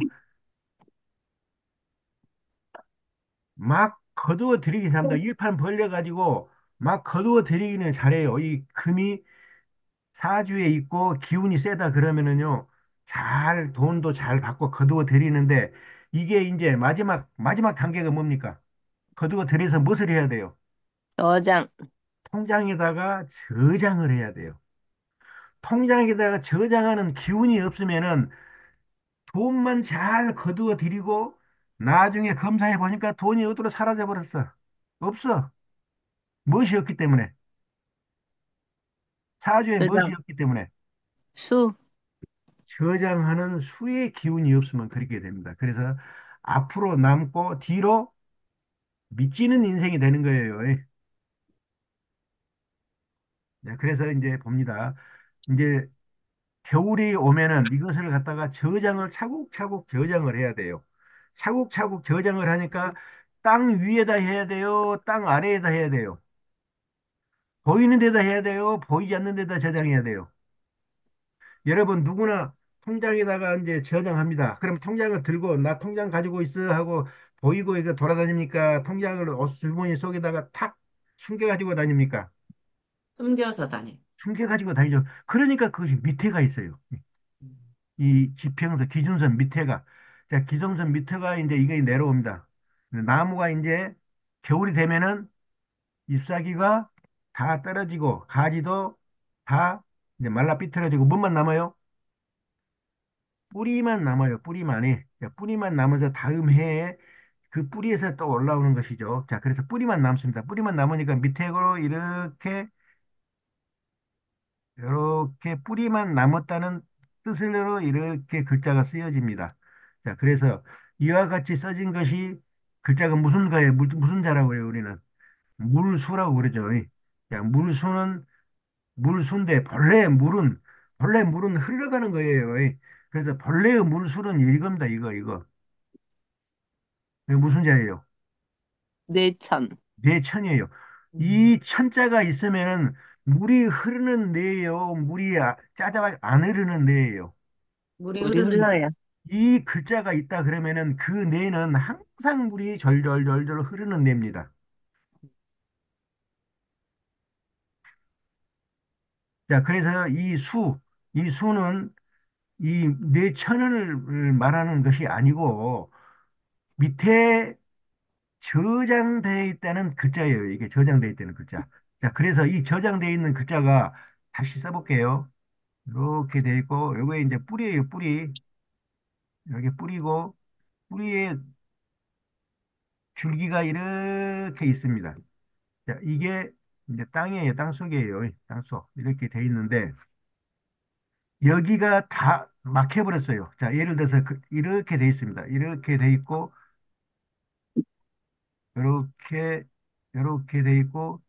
막 거두어 들이긴 합니다. 일판 벌려가지고 막 거두어 들이기는 잘해요. 이 금이 사주에 있고 기운이 세다 그러면은요, 잘 돈도 잘 받고 거두어 들이는데 이게 이제 마지막 단계가 뭡니까? 거두어 들여서 무엇을 해야 돼요? 저장. 통장에다가 저장을 해야 돼요. 통장에다가 저장하는 기운이 없으면은 돈만 잘 거두어 들이고 나중에 검사해 보니까 돈이 어디로 사라져 버렸어. 없어. 무엇이 없기 때문에. 사주에 무엇이 저장. 없기 때문에. 수. 저장하는 수의 기운이 없으면 그렇게 됩니다. 그래서 앞으로 남고 뒤로 미치는 인생이 되는 거예요. 네, 그래서 이제 봅니다. 이제 겨울이 오면은 이것을 갖다가 저장을 차곡차곡 저장을 해야 돼요. 차곡차곡 저장을 하니까 땅 위에다 해야 돼요. 땅 아래에다 해야 돼요. 보이는 데다 해야 돼요. 보이지 않는 데다 저장해야 돼요. 여러분 누구나 통장에다가 이제 저장합니다. 그럼 통장을 들고 나 통장 가지고 있어 하고 보이고 이거 돌아다닙니까? 통장을 옷 주머니 속에다가 탁 숨겨 가지고 다닙니까? 숨겨서 다녀. 숨겨 가지고 다니죠. 그러니까 그것이 밑에가 있어요. 이 지평선 기준선 밑에가 자 기준선 밑에가 이제 이게 내려옵니다. 나무가 이제 겨울이 되면은 잎사귀가 다 떨어지고 가지도 다 이제 말라 삐뚤어지고 뭐만 남아요? 뿌리만 남아요. 뿌리만이. 자, 뿌리만 남아서 다음 해에 그 뿌리에서 또 올라오는 것이죠. 자, 그래서 뿌리만 남습니다. 뿌리만 남으니까 밑으로 이렇게 뿌리만 남았다는 뜻으로 이렇게 글자가 쓰여집니다. 자, 그래서 이와 같이 써진 것이 글자가 무슨 가요? 무슨 자라고 그래요, 우리는? 물수라고 그러죠. 자, 물수인데 본래 물은 흘러가는 거예요. 그래서 본래의 물수는 이겁니다. 이거. 이게 무슨 자예요? 내천. 내천이에요. 음. 이 천자가 있으면은 물이 흐르는 데예요. 물이 짜자 안 흐르는 데예요. 물이 흐르는데. 흘러요. 이 글자가 있다 그러면은 그 내는 항상 물이 절절절절 흐르는 데입니다. 자, 그래서 이 수는 이 내천을 말하는 것이 아니고 밑에 저장되어 있다는 글자예요. 이게 저장되어 있다는 글자. 자, 그래서 이 저장되어 있는 글자가 다시 써볼게요. 이렇게 돼 있고, 요게 이제 뿌리예요, 뿌리. 여기 뿌리고, 뿌리에 줄기가 이렇게 있습니다. 자, 이게 이제 땅이에요, 땅 속이에요, 땅 속. 이렇게 돼 있는데, 여기가 다 막혀버렸어요. 자, 예를 들어서 이렇게 돼 있습니다. 이렇게 돼 있고, 이렇게, 이렇게 돼 있고,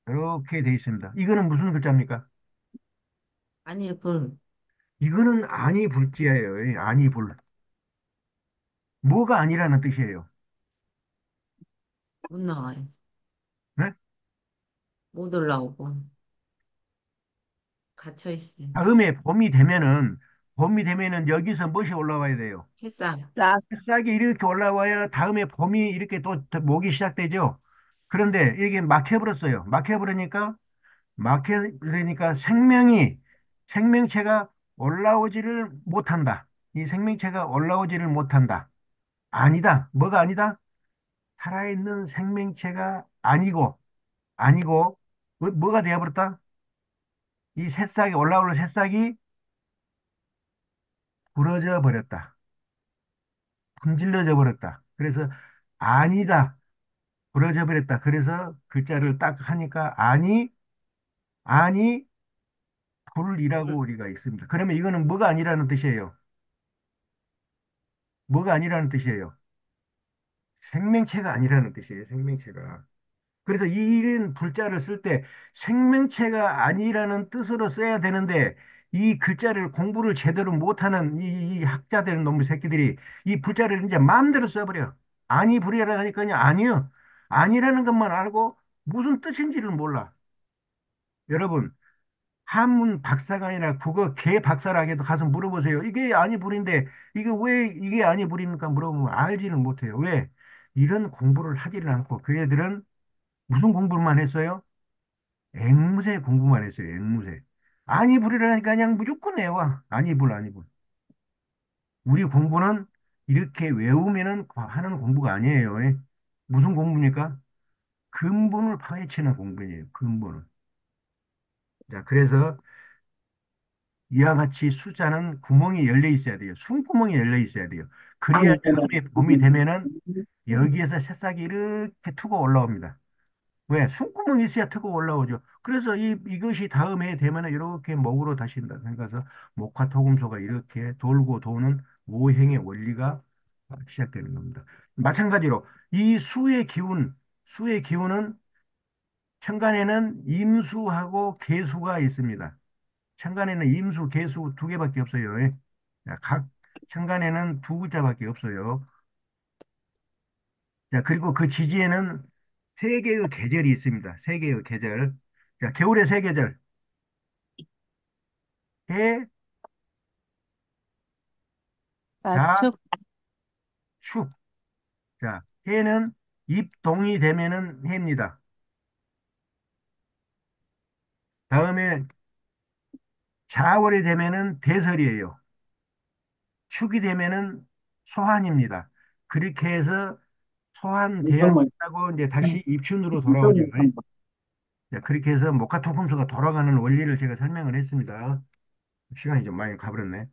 이렇게 돼 있습니다. 이거는 무슨 글자입니까? 아니, 불. 이거는 아니 불자예요. 아니 불. 뭐가 아니라는 뜻이에요. 못 나와요. 네? 못 올라오고. 갇혀 있어요. 다음에 봄이 되면은 여기서 무엇이 올라와야 돼요? 새싹. 싹. 싹이 이렇게 올라와야 다음에 봄이 이렇게 또 모기 시작되죠. 그런데 이게 막혀버렸어요. 막혀버리니까 생명체가 올라오지를 못한다. 이 생명체가 올라오지를 못한다. 아니다. 뭐가 아니다? 살아있는 생명체가 아니고, 뭐가 되어버렸다? 이 새싹이, 올라오는 새싹이 부러져 버렸다. 분질러져 버렸다. 그래서 아니다. 부러져 버렸다. 그래서 글자를 딱 하니까 아니, 불이라고 우리가 있습니다. 그러면 이거는 뭐가 아니라는 뜻이에요. 뭐가 아니라는 뜻이에요. 생명체가 아니라는 뜻이에요. 생명체가. 그래서 이런 불자를 쓸 때 생명체가 아니라는 뜻으로 써야 되는데 이 글자를 공부를 제대로 못하는 이 학자들 놈의 새끼들이 이 불자를 이제 마음대로 써버려. 아니 불이라 하니까 그냥 아니요. 아니라는 것만 알고 무슨 뜻인지를 몰라. 여러분 한문 박사가 아니라 국어 개 박사라고 가서 물어보세요. 이게 아니 불인데 이게 왜 이게 아니 불입니까? 물어보면 알지는 못해요. 왜? 이런 공부를 하지를 않고 그 애들은 무슨 공부만 했어요? 앵무새 공부만 했어요. 앵무새. 아니 불이라니까 그냥 무조건 내와. 아니 불 아니 불. 우리 공부는 이렇게 외우면은 하는 공부가 아니에요. 예? 무슨 공부입니까? 근본을 파헤치는 공부예요. 근본을. 자, 그래서 이와 같이 숫자는 구멍이 열려 있어야 돼요. 숨구멍이 열려 있어야 돼요. 그래야 다음에 봄이 되면은 여기에서 새싹이 이렇게 트고 올라옵니다. 왜? 숨구멍이 있어야 트고 올라오죠. 그래서 이것이 다음에 되면은 이렇게 목으로 다신다 생각해서 목화토금소가 이렇게 돌고 도는 오행의 원리가 시작되는 겁니다. 마찬가지로 이 수의 기운은 천간에는 임수하고 계수가 있습니다. 천간에는 임수, 계수 두 개밖에 없어요. 예. 자, 각 천간에는 두 글자밖에 없어요. 자, 그리고 그 지지에는 세 개의 계절이 있습니다. 세 개의 계절. 자, 겨울의 세 계절. 해, 자, 가축. 축. 자, 해는 입동이 되면은 해입니다. 다음에 자월이 되면은 대설이에요. 축이 되면은 소환입니다. 그렇게 해서 소환되었다고 이제 다시 입춘으로 돌아오죠. 자, 그렇게 해서 목화토금수가 돌아가는 원리를 제가 설명을 했습니다. 시간이 좀 많이 가버렸네.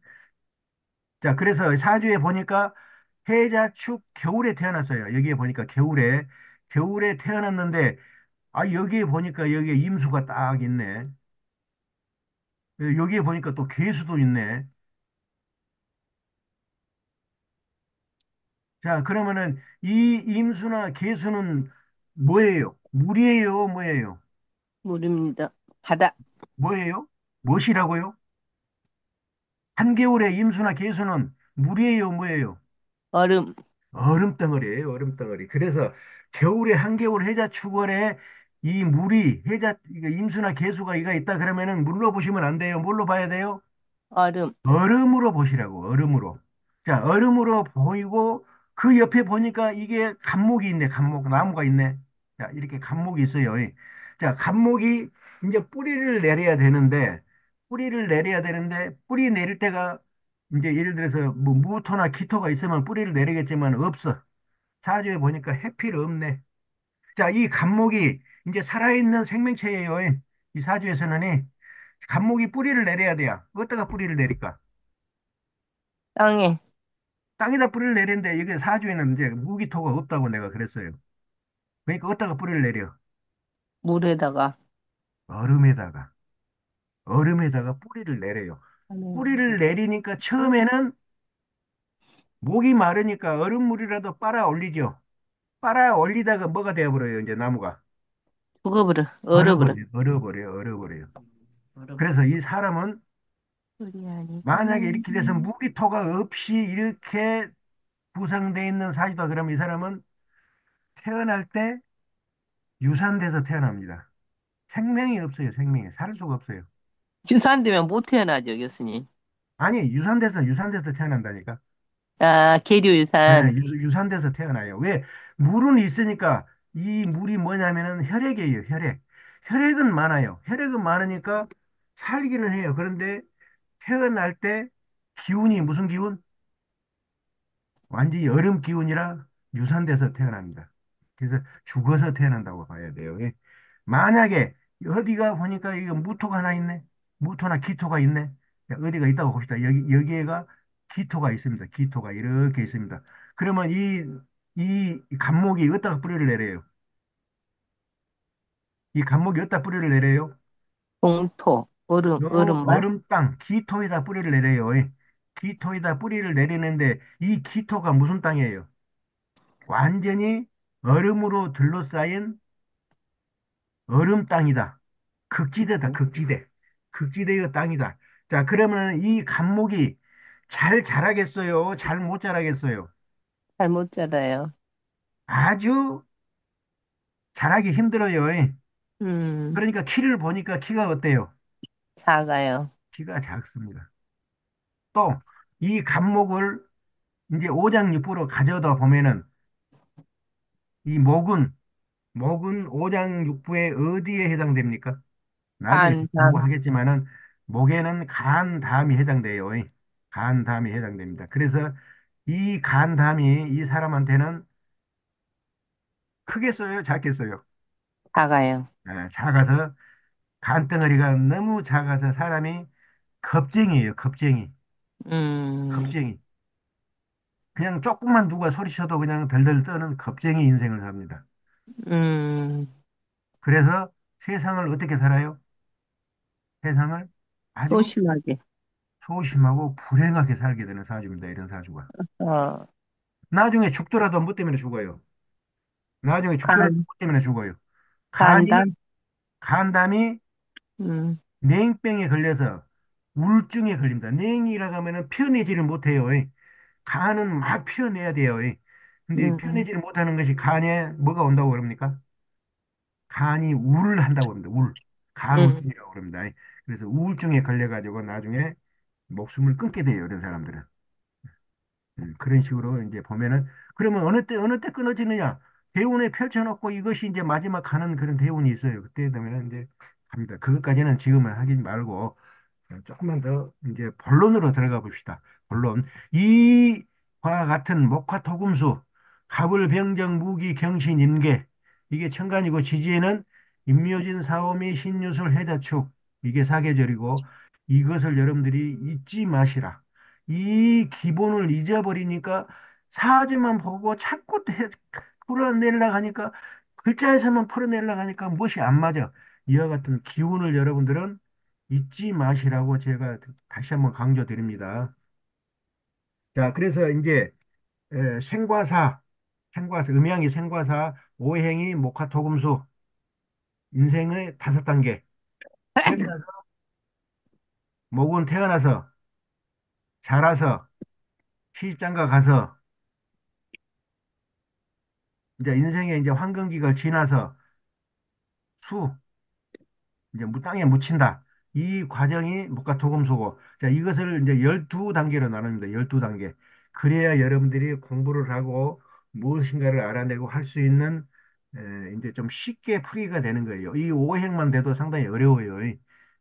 자, 그래서 사주에 보니까 해자축 겨울에 태어났어요. 여기에 보니까 겨울에 태어났는데, 아, 여기에 보니까 여기에 임수가 딱 있네. 여기에 보니까 또 계수도 있네. 자, 그러면은 이 임수나 계수는 뭐예요? 물이에요? 뭐예요? 물입니다. 바다. 뭐예요? 무엇이라고요? 한겨울에 임수나 계수는 물이에요? 뭐예요? 얼음. 얼음덩어리예요, 얼음덩어리. 그래서 겨울에 한겨울 해자축월에 이 물이 이거 임수나 계수가 이가 있다 그러면은 물로 보시면 안 돼요. 뭘로 봐야 돼요? 얼음. 얼음으로 보시라고, 얼음으로. 자, 얼음으로 보이고 그 옆에 보니까 이게 감목이 있네, 감목. 나무가 있네. 자, 이렇게 감목이 있어요. 자, 감목이 이제 뿌리 내릴 때가 이제 예를 들어서 뭐 무토나 기토가 있으면 뿌리를 내리겠지만 없어. 사주에 보니까 해필 없네. 자, 이 간목이 이제 살아있는 생명체예요. 이 사주에서는 간목이 뿌리를 내려야 돼요. 어디다가 뿌리를 내릴까? 땅에. 땅에다 뿌리를 내리는데 여기 사주에는 이제 무기토가 없다고 내가 그랬어요. 그러니까 어디다가 뿌리를 내려? 물에다가. 얼음에다가. 얼음에다가 뿌리를 내려요. 뿌리를 내리니까 처음에는 목이 마르니까 얼음물이라도 빨아 올리죠. 빨아 올리다가 뭐가 되어버려요, 이제 나무가. 죽어버려. 얼어버려. 얼어버려요. 얼어버려. 그래서 이 사람은 물이 아니고. 만약에 이렇게 돼서 무기토가 없이 이렇게 구성되어 있는 사주다 그러면 이 사람은 태어날 때 유산돼서 태어납니다. 생명이 없어요, 생명이. 살 수가 없어요. 유산되면 못 태어나죠, 교수님. 아니, 유산돼서 태어난다니까. 아, 계류 네, 유산. 유산돼서 태어나요. 왜? 물은 있으니까 이 물이 뭐냐면은 혈액이에요, 혈액. 혈액은 많아요. 혈액은 많으니까 살기는 해요. 그런데 태어날 때 기운이 무슨 기운? 완전히 여름 기운이라 유산돼서 태어납니다. 그래서 죽어서 태어난다고 봐야 돼요. 예. 만약에 어디가 보니까 이거 무토가 하나 있네. 무토나 기토가 있네. 자, 어디가 있다고 봅시다. 여기에가 기토가 있습니다. 기토가 이렇게 있습니다. 그러면 이 간목이 어디다가 뿌리를 내려요? 이 간목이 어디다 뿌리를 내려요? 공토, 요 얼음말, 얼음 땅, 기토에다 뿌리를 내려요. 예. 기토에다 뿌리를 내리는데 이 기토가 무슨 땅이에요? 완전히 얼음으로 둘러싸인 얼음 땅이다. 극지대다, 극지대. 극지대의 땅이다. 자, 그러면 이 감목이 잘 자라겠어요? 잘 못 자라겠어요? 잘못 자라요. 아주 자라기 힘들어요. 음, 그러니까 키를 보니까 키가 어때요? 작아요. 키가 작습니다. 또, 이 감목을 이제 오장육부로 가져다 보면은 이 목은 오장육부의 어디에 해당됩니까? 나중에 간장, 공부하겠지만은 목에는 간 담이 해당돼요. 간 담이 해당됩니다. 그래서 이 간 담이 이 사람한테는 크게 써요, 작게 써요. 작아요. 작아서 간덩어리가 너무 작아서 사람이 겁쟁이에요, 겁쟁이. 음, 겁쟁이. 그냥 조금만 누가 소리쳐도 그냥 덜덜 떠는 겁쟁이 인생을 삽니다. 음, 그래서 세상을 어떻게 살아요? 세상을 아주 소심하게. 소심하고 불행하게 살게 되는 사주입니다. 이런 사주가. 어, 나중에 죽더라도 뭐 때문에 죽어요? 나중에 죽더라도 간, 뭐 때문에 죽어요? 간이, 간단, 간담이 음, 냉병에 걸려서 우울증에 걸립니다. 냉이라고 하면은 피어내지를 못해요. 간은 막 피어내야 돼요. 근데 음, 피어내지를 못하는 것이 간에 뭐가 온다고 그럽니까? 간이 우를 한다고 합니다. 음, 간우증이라고 그럽니다. 그래서 우울증에 걸려가지고 나중에 목숨을 끊게 돼요. 이런 사람들은. 그런 식으로 이제 보면은 그러면 어느 때 끊어지느냐? 대운에 펼쳐놓고 이것이 이제 마지막 가는 그런 대운이 있어요. 그때 되면 이제 갑니다. 그것까지는 지금은 하긴 말고 조금만 더 이제 본론으로 들어가 봅시다. 본론. 이와 같은 목화토금수, 갑을병정, 무기, 경신, 임계. 이게 천간이고 지지에는 임묘진, 사오미, 신유술, 해자축. 이게 사계절이고 이것을 여러분들이 잊지 마시라. 이 기본을 잊어버리니까 사주만 보고 자꾸 풀어내려고 하니까 글자에서만 풀어내려고 하니까 무엇이 안 맞아. 이와 같은 기운을 여러분들은 잊지 마시라고 제가 다시 한번 강조드립니다. 자, 그래서 이제 생과사, 음양이 생과사, 오행이 목화토금수, 인생의 5단계. 태어나서, 목은 태어나서, 자라서, 시집장가 가서, 이제 인생의 이제 황금기를 지나서 수, 이제 땅에 묻힌다. 이 과정이 목화토금수고, 자, 이것을 이제 12단계로 나눕니다. 12단계. 그래야 여러분들이 공부를 하고 무엇인가를 알아내고 할 수 있는, 이제 좀 쉽게 풀이가 되는 거예요. 이 오행만 돼도 상당히 어려워요.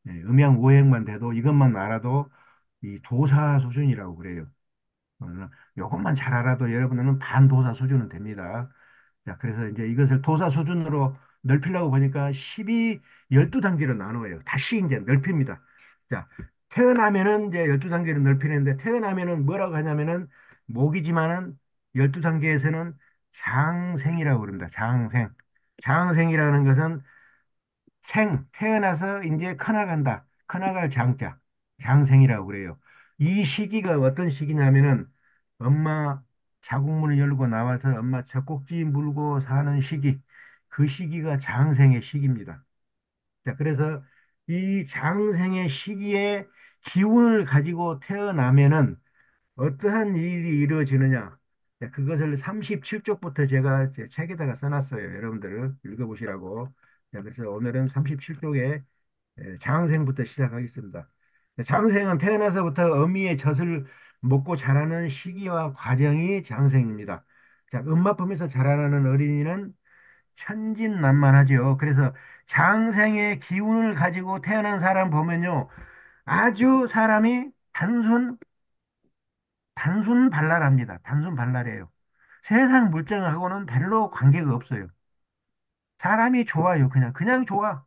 음양 오행만 돼도 이것만 알아도 이 도사 수준이라고 그래요. 어, 요것만 잘 알아도 여러분은 반도사 수준은 됩니다. 자, 그래서 이제 이것을 도사 수준으로 넓히려고 보니까 12단계로 나눠요. 다시 이제 넓힙니다. 자, 태어나면은 이제 12단계로 넓히는데 태어나면은 뭐라고 하냐면은 목이지만은 12단계에서는 장생이라고 그럽니다. 장생. 장생이라는 것은 태어나서 이제 커나간다. 커나갈 장자. 장생이라고 그래요. 이 시기가 어떤 시기냐면은 엄마 자궁문을 열고 나와서 엄마 젖꼭지 물고 사는 시기. 그 시기가 장생의 시기입니다. 자, 그래서 이 장생의 시기에 기운을 가지고 태어나면은 어떠한 일이 이루어지느냐. 자, 그것을 37쪽부터 제가 제 책에다가 써놨어요. 여러분들 읽어보시라고. 자, 그래서 오늘은 37쪽에 장생부터 시작하겠습니다. 장생은 태어나서부터 어미의 젖을 먹고 자라는 시기와 과정이 장생입니다. 자, 엄마 품에서 자라나는 어린이는 천진난만하죠. 그래서 장생의 기운을 가지고 태어난 사람 보면요. 아주 사람이 단순 발랄합니다. 단순 발랄해요. 세상 물정하고는 별로 관계가 없어요. 사람이 좋아요. 그냥 좋아.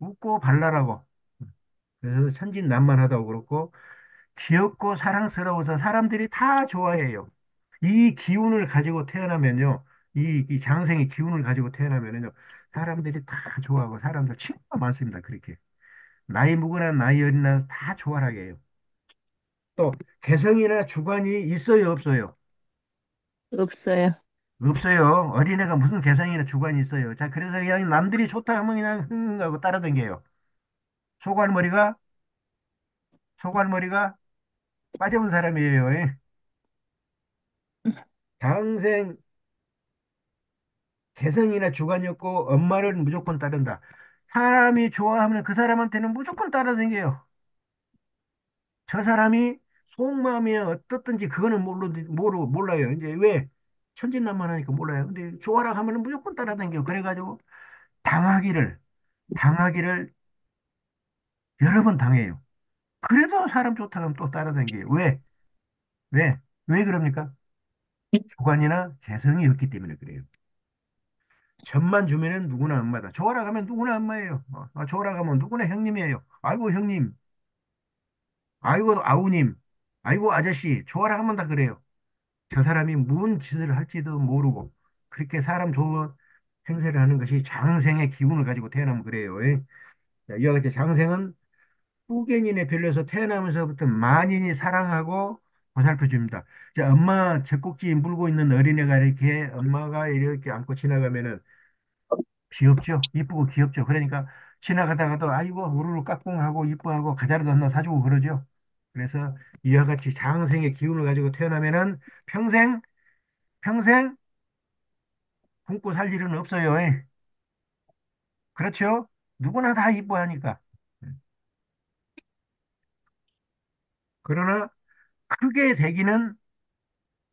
웃고 발랄하고. 그래서 천진난만하다고 그렇고, 귀엽고 사랑스러워서 사람들이 다 좋아해요. 이 기운을 가지고 태어나면요. 이 장생의 기운을 가지고 태어나면요. 사람들이 다 좋아하고 사람들 친구가 많습니다. 그렇게. 나이 묵은나 나이 어린나 다 좋아하게 해요. 또 개성이나 주관이 있어요, 없어요? 없어요. 없어요. 어린애가 무슨 개성이나 주관이 있어요. 자, 그래서 그냥 남들이 좋다 하면 그냥 흥 하고 따라다녀요. 소갈머리가 소갈머리가 빠져본 사람이에요. 예. 장생 개성이나 주관이 없고 엄마를 무조건 따른다. 사람이 좋아하면 그 사람한테는 무조건 따라다녀요. 저 사람이 속마음이 어떻든지 그거는 몰라요. 이제 왜? 천진난만하니까 몰라요. 근데 좋아라 하면은 무조건 따라다녀요. 그래가지고 당하기를, 당하기를 여러 번 당해요. 그래도 사람 좋다 하면 또 따라다녀요. 왜? 왜? 왜 그럽니까? 주관이나 개성이 없기 때문에 그래요. 젖만 주면은 누구나 엄마다. 좋아라 가면 누구나 엄마예요. 좋아라 가면 누구나 형님이에요. 아이고 형님, 아이고 아우님, 아이고 아저씨, 좋아라 하면 다 그래요. 저 사람이 무슨 짓을 할지도 모르고 그렇게 사람 좋은 행세를 하는 것이 장생의 기운을 가지고 태어나면 그래요. 예. 자, 이와 같이 장생은 후견인에 별려서 태어나면서부터 만인이 사랑하고 보살펴 줍니다. 자, 엄마 젖꼭지 물고 있는 어린애가 이렇게 엄마가 이렇게 안고 지나가면은 귀엽죠? 이쁘고 귀엽죠? 그러니까 지나가다가도 아이고 우르르 까꿍하고 이뻐하고 과자라도 하나 사주고 그러죠. 그래서 이와 같이 장생의 기운을 가지고 태어나면은 평생 굶고 살 일은 없어요. 예. 그렇죠? 누구나 다 이뻐하니까. 그러나 크게 되기는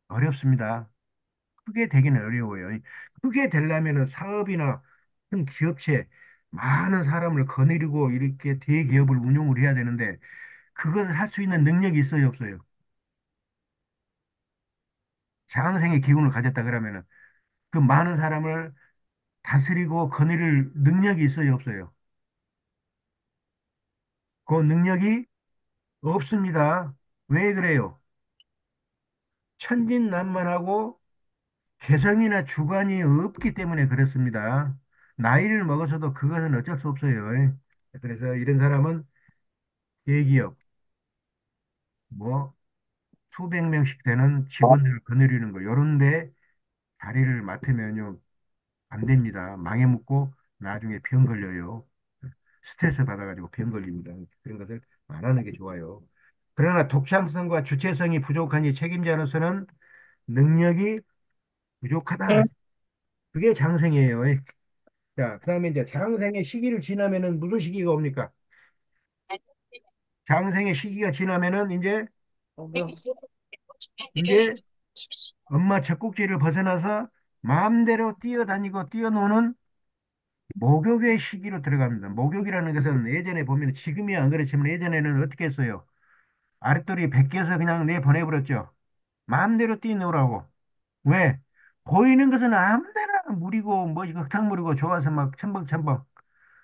어렵습니다. 크게 되기는 어려워요. 크게 되려면은 사업이나 큰 기업체 많은 사람을 거느리고 이렇게 대기업을 운영을 해야 되는데 그것을 할 수 있는 능력이 있어요, 없어요? 장생의 기운을 가졌다 그러면은 그 많은 사람을 다스리고 거느릴 능력이 있어요, 없어요? 그 능력이 없습니다. 왜 그래요? 천진난만하고 개성이나 주관이 없기 때문에 그렇습니다. 나이를 먹어서도 그것은 어쩔 수 없어요. 그래서 이런 사람은 대기업, 뭐 수백 명씩 되는 직원들을 거느리는 거, 요런 데 자리를 맡으면요, 안 됩니다. 망해 묻고 나중에 병 걸려요. 스트레스 받아가지고 병 걸립니다. 그런 것을 안 하는 게 좋아요. 그러나 독창성과 주체성이 부족하니 책임자로서는 능력이 부족하다. 그게 장생이에요. 자, 그다음에 이제 장생의 시기를 지나면은 무슨 시기가 옵니까? 장생의 시기가 지나면은 이제 엄마 젖꼭지를 벗어나서 마음대로 뛰어다니고 뛰어노는 목욕의 시기로 들어갑니다. 목욕이라는 것은 예전에 보면 지금이야 안 그렇지만 예전에는 어떻게 했어요? 아랫돌이 벗겨서 그냥 내보내버렸죠. 마음대로 뛰노라고. 왜? 보이는 것은 아무데나 물이고 뭐 흙탕물이고 좋아서 막 첨벙첨벙.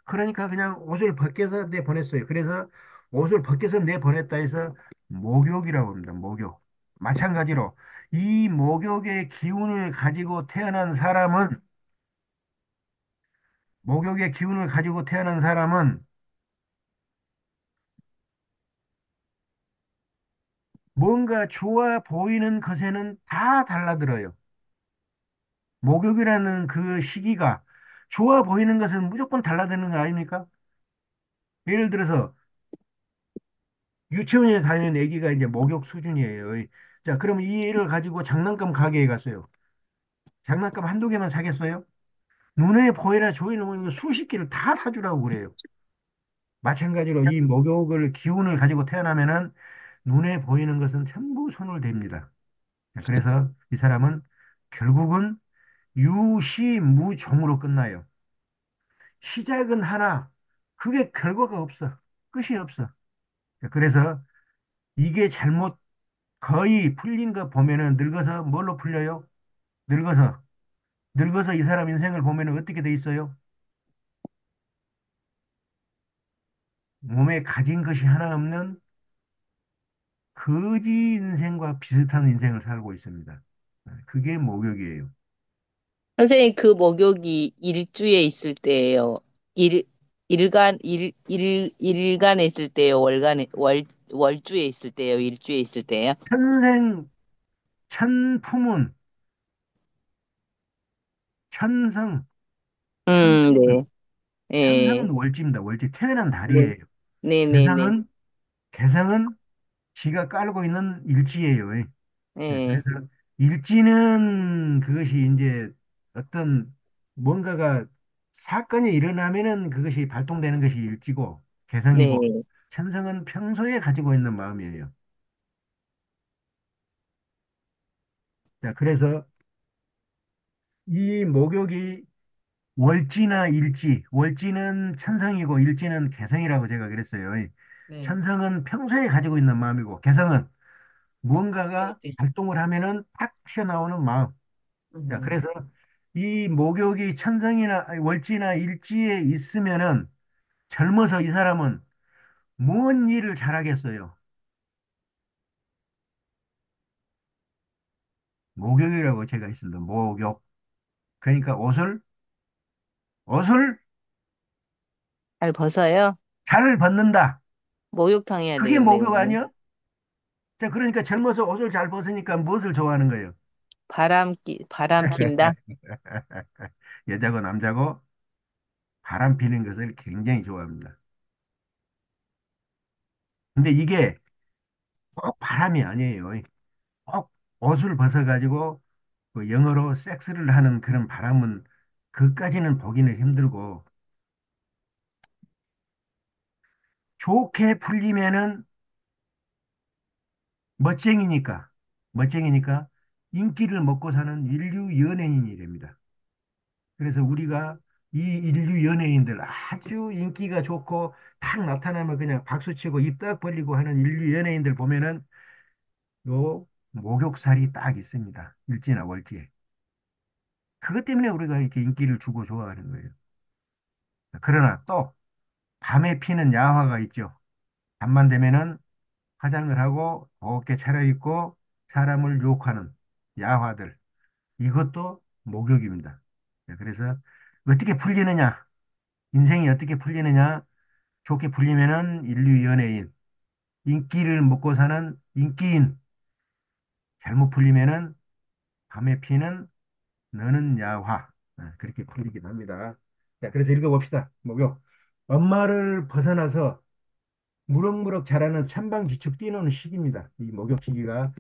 그러니까 그냥 옷을 벗겨서 내보냈어요. 그래서 옷을 벗겨서 내보냈다 해서 목욕이라고 합니다. 목욕. 마찬가지로 이 목욕의 기운을 가지고 태어난 사람은 목욕의 기운을 가지고 태어난 사람은 뭔가 좋아 보이는 것에는 다 달라들어요. 목욕이라는 그 시기가 좋아 보이는 것은 무조건 달라드는 거 아닙니까? 예를 들어서 유치원에 다니는 애기가 이제 목욕 수준이에요. 자, 그러면 이 애를 가지고 장난감 가게에 갔어요. 장난감 한두 개만 사겠어요? 눈에 보이나 조이는 뭐 수십 개를 다 사주라고 그래요. 마찬가지로 이 목욕을 기운을 가지고 태어나면은 눈에 보이는 것은 전부 손을 댑니다. 그래서 이 사람은 결국은 유시무종으로 끝나요. 시작은 하나, 그게 결과가 없어. 끝이 없어. 그래서 이게 잘못 거의 풀린 거 보면은 늙어서 뭘로 풀려요? 늙어서. 늙어서 이 사람 인생을 보면은 어떻게 돼 있어요? 몸에 가진 것이 하나 없는 거지 인생과 비슷한 인생을 살고 있습니다. 그게 목욕이에요. 선생님, 그 목욕이 일주에 있을 때예요. 일, 일간에 있을 때요. 월주에 있을 때요. 일주에 있을 때요. 천생, 천품은, 천성, 천생은, 네. 예. 천성은 월지입니다. 월지, 태어난 네. 달이에요. 네네네. 개성은, 개성은 지가 깔고 있는 일지예요. 예. 그래서 일지는 그것이 이제 어떤 뭔가가 사건이 일어나면은 그것이 발동되는 것이 일지고 개성이고 네. 천성은 평소에 가지고 있는 마음이에요. 자, 그래서 이 목욕이 월지나 일지, 월지는 천성이고 일지는 개성이라고 제가 그랬어요. 네. 천성은 평소에 가지고 있는 마음이고 개성은 무언가가 네. 발동을 하면은 탁 튀어나오는 마음. 자, 음. 그래서 이 목욕이 천성이나 아니, 월지나 일지에 있으면은 젊어서 이 사람은 무슨 일을 잘하겠어요? 목욕이라고 제가 있습니다. 목욕. 그러니까 옷을 잘 벗어요? 잘 벗는다. 목욕탕 해야 그게 되겠네요, 목욕 그러면. 아니야? 자, 그러니까 젊어서 옷을 잘 벗으니까 무엇을 좋아하는 거예요? 바람 핀다? 여자고 남자고 바람 피는 것을 굉장히 좋아합니다. 근데 이게 꼭 바람이 아니에요. 꼭 옷을 벗어가지고 그 영어로 섹스를 하는 그런 바람은 그까지는 보기는 힘들고 좋게 풀리면은 멋쟁이니까 멋쟁이니까 인기를 먹고 사는 인류 연예인이 됩니다. 그래서 우리가 이 인류 연예인들 아주 인기가 좋고 탁 나타나면 그냥 박수치고 입 딱 벌리고 하는 인류 연예인들 보면은 요 목욕살이 딱 있습니다. 일지나 월지에. 그것 때문에 우리가 이렇게 인기를 주고 좋아하는 거예요. 그러나 또 밤에 피는 야화가 있죠. 밤만 되면은 화장을 하고 곱게 차려입고 사람을 유혹하는 야화들. 이것도 목욕입니다. 그래서 어떻게 풀리느냐? 인생이 어떻게 풀리느냐? 좋게 풀리면은 인류 연예인, 인기를 먹고 사는 인기인, 잘못 풀리면은 밤에 피는 너는 야화. 그렇게 풀리긴 합니다. 자, 그래서 읽어봅시다. 목욕. 엄마를 벗어나서 무럭무럭 자라는 천방지축 뛰노는 시기입니다. 이 목욕 시기가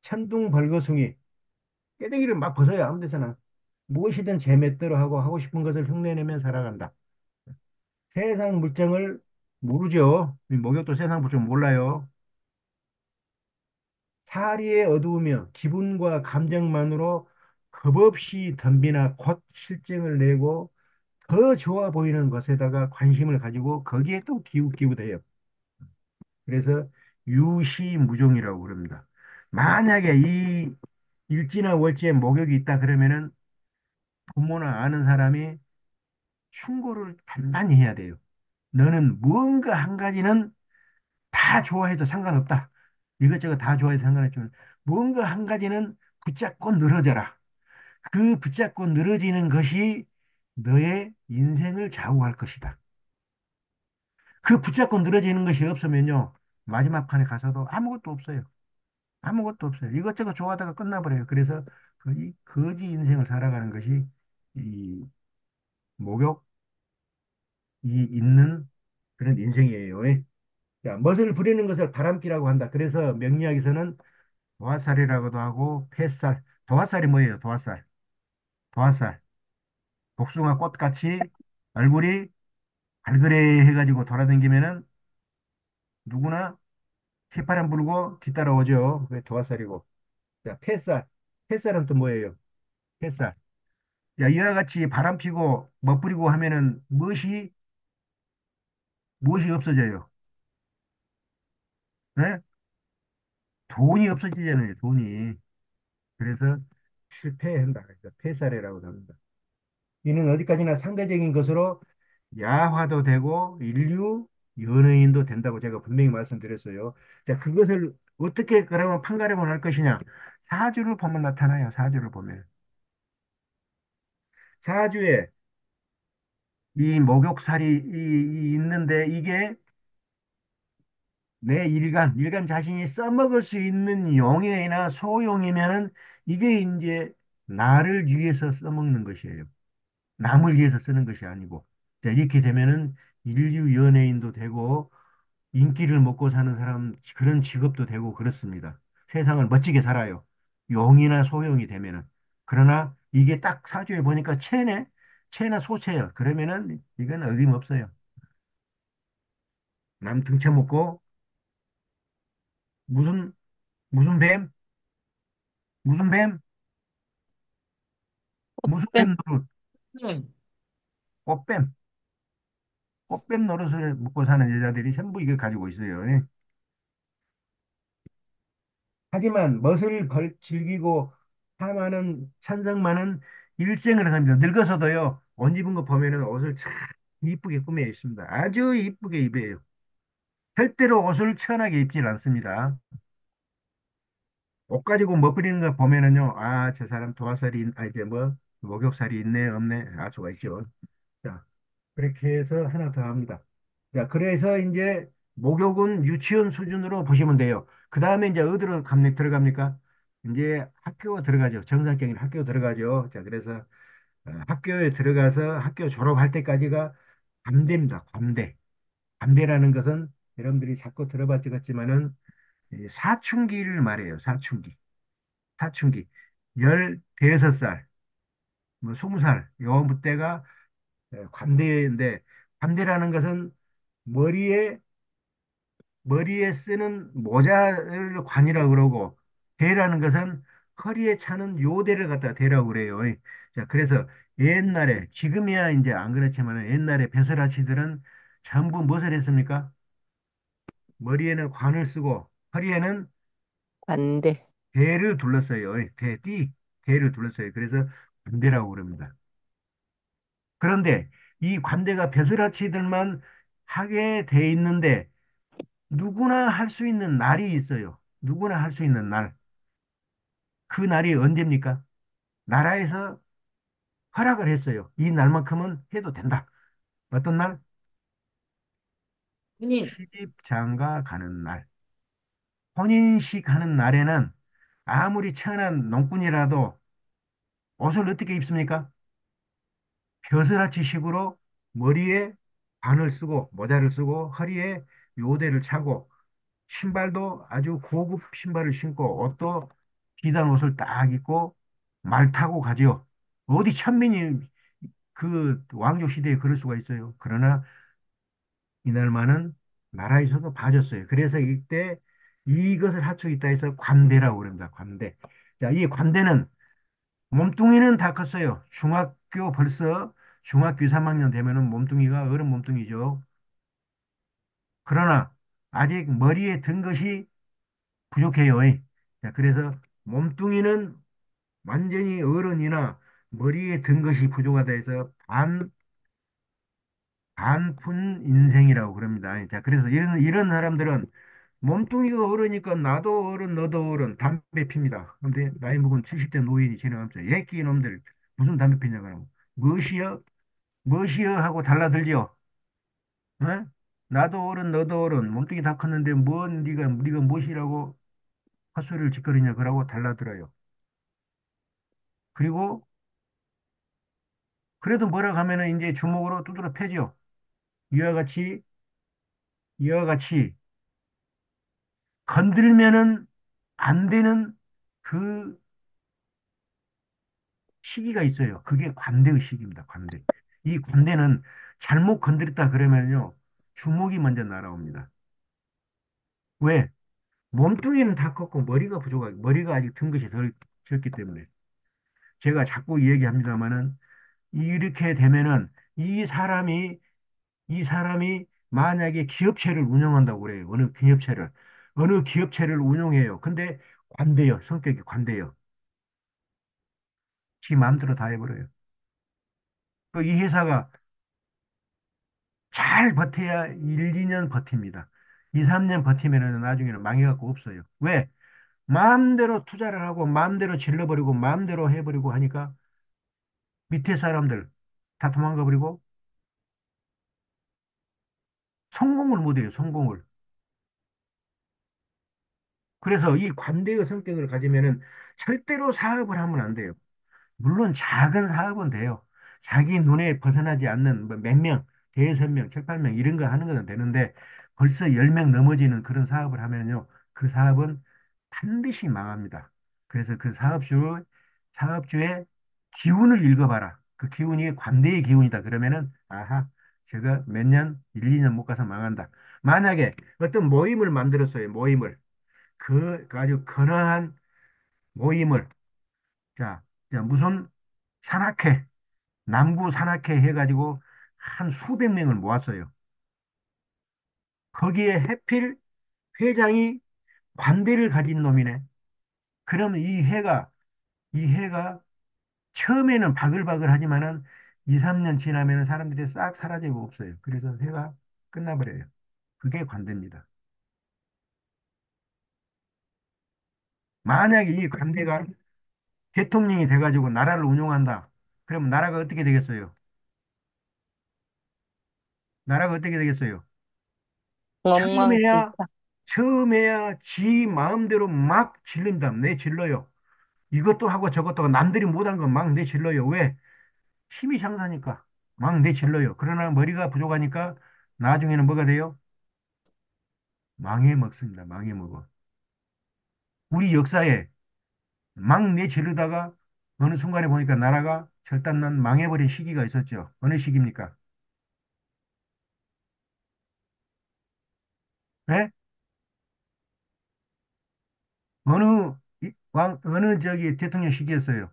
천둥벌거숭이 꾀대기를 막 벗어야 아무 데서나 무엇이든 제 멋대로 하고 하고 싶은 것을 흉내내며 살아간다. 세상 물정을 모르죠. 이 목욕도 세상 물정 몰라요. 사리에 어두우며 기분과 감정만으로 겁없이 덤비나 곧 실증을 내고 더 좋아 보이는 것에다가 관심을 가지고 거기에 또 기웃기웃해요. 그래서 유시무종이라고 그럽니다. 만약에 이 일지나 월지에 목욕이 있다 그러면은 부모나 아는 사람이 충고를 단단히 해야 돼요. 너는 무언가 한 가지는 다 좋아해도 상관없다. 이것저것 다 좋아해도 상관없지만 무언가 한 가지는 붙잡고 늘어져라. 그 붙잡고 늘어지는 것이 너의 인생을 좌우할 것이다. 그 붙잡고 늘어지는 것이 없으면요. 마지막 판에 가서도 아무것도 없어요. 아무것도 없어요. 이것저것 좋아하다가 끝나버려요. 그래서 거의 거지 인생을 살아가는 것이 이 목욕이 있는 그런 인생이에요. 자, 멋을 부리는 것을 바람기라고 한다. 그래서 명리학에서는 도화살이라고도 하고 폐살. 도화살이 뭐예요? 도화살. 도화살. 복숭아 꽃같이 얼굴이 발그레 해가지고 돌아다니면은 누구나 휘파람 불고 뒤따라오죠. 그게 도화살이고. 자, 폐살. 폐살은 또 뭐예요? 폐살. 야, 이와 같이 바람 피고 멋부리고 하면은 무엇이 없어져요? 네? 돈이 없어지잖아요, 돈이. 그래서 실패한다. 그래서 폐살이라고 합니다. 이는 어디까지나 상대적인 것으로 야화도 되고 인류 연예인도 된다고 제가 분명히 말씀드렸어요. 자, 그것을 어떻게 그러면 판가름을 할 것이냐? 사주를 보면 나타나요. 사주를 보면. 사주에 이 목욕살이 있는데 이게 내 일간 자신이 써먹을 수 있는 용이나 소용이면은 이게 이제 나를 위해서 써먹는 것이에요. 남을 위해서 쓰는 것이 아니고. 자, 이렇게 되면은 인류 연예인도 되고 인기를 먹고 사는 사람 그런 직업도 되고 그렇습니다. 세상을 멋지게 살아요. 용이나 소용이 되면은. 그러나 이게 딱 사주에 보니까 체나 소체요. 그러면은 이건 어림없어요. 남 등쳐먹고 무슨 무슨 뱀? 무슨 뱀? 무슨 뱀. 뱀 노릇? 꽃뱀. 꽃뱀 노릇을 먹고 사는 여자들이 전부 이걸 가지고 있어요. 예. 하지만 즐기고 탐하는 찬성만은 일생을 합니다. 늙어서도요, 옷 입은 거 보면은 옷을 참 이쁘게 꾸며 입습니다. 아주 이쁘게 입어요. 절대로 옷을 천하게 입질 않습니다. 옷 가지고 멋부리는 거 보면은요, 아, 저 사람 이제 뭐, 목욕살이 있네, 없네, 알 수가 있죠. 자, 그렇게 해서 하나 더 합니다. 자, 그래서 이제 목욕은 유치원 수준으로 보시면 돼요. 그 다음에 이제 어디로 들어갑니까? 이제 학교 들어가죠. 정상적인 학교 들어가죠. 자, 그래서 학교에 들어가서 학교 졸업할 때까지가 관대입니다. 관대. 관대라는 것은 여러분들이 자꾸 들어봤지만은 이 사춘기를 말해요. 사춘기. 사춘기. 15살, 뭐 20살, 요 때가 관대인데, 관대라는 것은 머리에 머리에 쓰는 모자를 관이라고 그러고 대라는 것은 허리에 차는 요대를 갖다 대라고 그래요. 자, 그래서 옛날에 지금이야 이제 안 그렇지만 옛날에 배설아치들은 전부 무엇을 했습니까? 머리에는 관을 쓰고 허리에는 관대. 대를 둘렀어요. 대를 둘렀어요. 그래서 관대라고 그럽니다. 그런데 이 관대가 배설아치들만 하게 돼 있는데 누구나 할 수 있는 날이 있어요. 누구나 할 수 있는 날. 그 날이 언제입니까? 나라에서 허락을 했어요. 이 날만큼은 해도 된다. 어떤 날? 군인. 시집장가 가는 날. 혼인식 하는 날에는 아무리 천한 농꾼이라도 옷을 어떻게 입습니까? 벼슬아치 식으로 머리에 반을 쓰고 모자를 쓰고 허리에 요대를 차고 신발도 아주 고급 신발을 신고 옷도 비단 옷을 딱 입고 말 타고 가지요. 어디 천민이 그 왕조 시대에 그럴 수가 있어요. 그러나 이날만은 나라에서도 봐줬어요. 그래서 이때 이것을 할 수 있다 해서 관대라고 그럽니다. 관대. 자, 이 관대는 몸뚱이는 다 컸어요. 중학교 3학년 되면은 몸뚱이가 어른 몸뚱이죠. 그러나 아직 머리에 든 것이 부족해요. 자, 그래서 몸뚱이는 완전히 어른이나 머리에 든 것이 부족하다 해서 반푼 인생이라고 그럽니다. 자, 그래서 이런 사람들은 몸뚱이가 어르니까 나도 어른, 너도 어른, 담배 핍니다. 근데 나이 먹은 70대 노인이 지나가면서 애끼 놈들 무슨 담배 피냐고 하고 무엇이여? 무엇이여? 하고 달라들죠. 어? 나도 어른, 너도 어른, 몸뚱이 다 컸는데 뭔 네가 무엇이라고 헛소리를 짓거리냐 그러고 달라들어요. 그리고 그래도 뭐라 하면은 이제 주먹으로 두드러 패죠. 이와 같이 이와 같이 건들면은 안 되는 그 시기가 있어요. 그게 관대의 시기입니다. 관대. 이 관대는 잘못 건드렸다 그러면요. 주먹이 먼저 날아옵니다. 왜? 몸뚱이는 다 컸고 머리가 부족하고 머리가 아직 든 것이 덜 적기 때문에 제가 자꾸 얘기합니다마는 이렇게 되면은 이 사람이 만약에 기업체를 운영한다고 그래요. 어느 기업체를 운영해요. 근데 관대요. 성격이 관대요. 지 마음대로 다 해버려요. 이 회사가 잘 버텨야 1, 2년 버팁니다. 2, 3년 버티면은 나중에는 망해갖고 없어요. 왜? 마음대로 투자를 하고 마음대로 질러버리고 마음대로 해버리고 하니까 밑에 사람들 다 도망가 버리고 성공을 못해요. 성공을. 그래서 이 관대의 성격을 가지면은 절대로 사업을 하면 안 돼요. 물론 작은 사업은 돼요. 자기 눈에 벗어나지 않는 뭐 몇 명, 대여섯 명, 칠, 팔 명 이런 거 하는 건 되는데 벌써 10명 넘어지는 그런 사업을 하면요. 그 사업은 반드시 망합니다. 그래서 그 사업주의 기운을 읽어봐라. 그 기운이 관대의 기운이다. 그러면은 아하, 제가 몇 년, 1, 2년 못 가서 망한다. 만약에 어떤 모임을 만들었어요. 모임을. 그 아주 근어한 모임을 자, 무슨 산악회 남구 산악회 해가지고 한 수백 명을 모았어요. 거기에 해필 회장이 관대를 가진 놈이네. 그러면 이 해가 처음에는 바글바글 하지만은 2, 3년 지나면 사람들이 싹 사라지고 없어요. 그래서 해가 끝나버려요. 그게 관대입니다. 만약에 이 관대가 대통령이 돼가지고 나라를 운영한다. 그러면 나라가 어떻게 되겠어요? 나라가 어떻게 되겠어요? 처음에야, 엉망진창. 처음에야 지 마음대로 막 질른다. 내질러요. 이것도 하고 저것도 하고 남들이 못한 건 막 내질러요. 왜? 힘이 장사니까. 막 내질러요. 그러나 머리가 부족하니까 나중에는 뭐가 돼요? 망해 먹습니다. 망해 먹어. 우리 역사에 막 내지르다가 어느 순간에 보니까 나라가 절단난 망해버린 시기가 있었죠. 어느 시기입니까? 네? 어느 저기 대통령 시기였어요?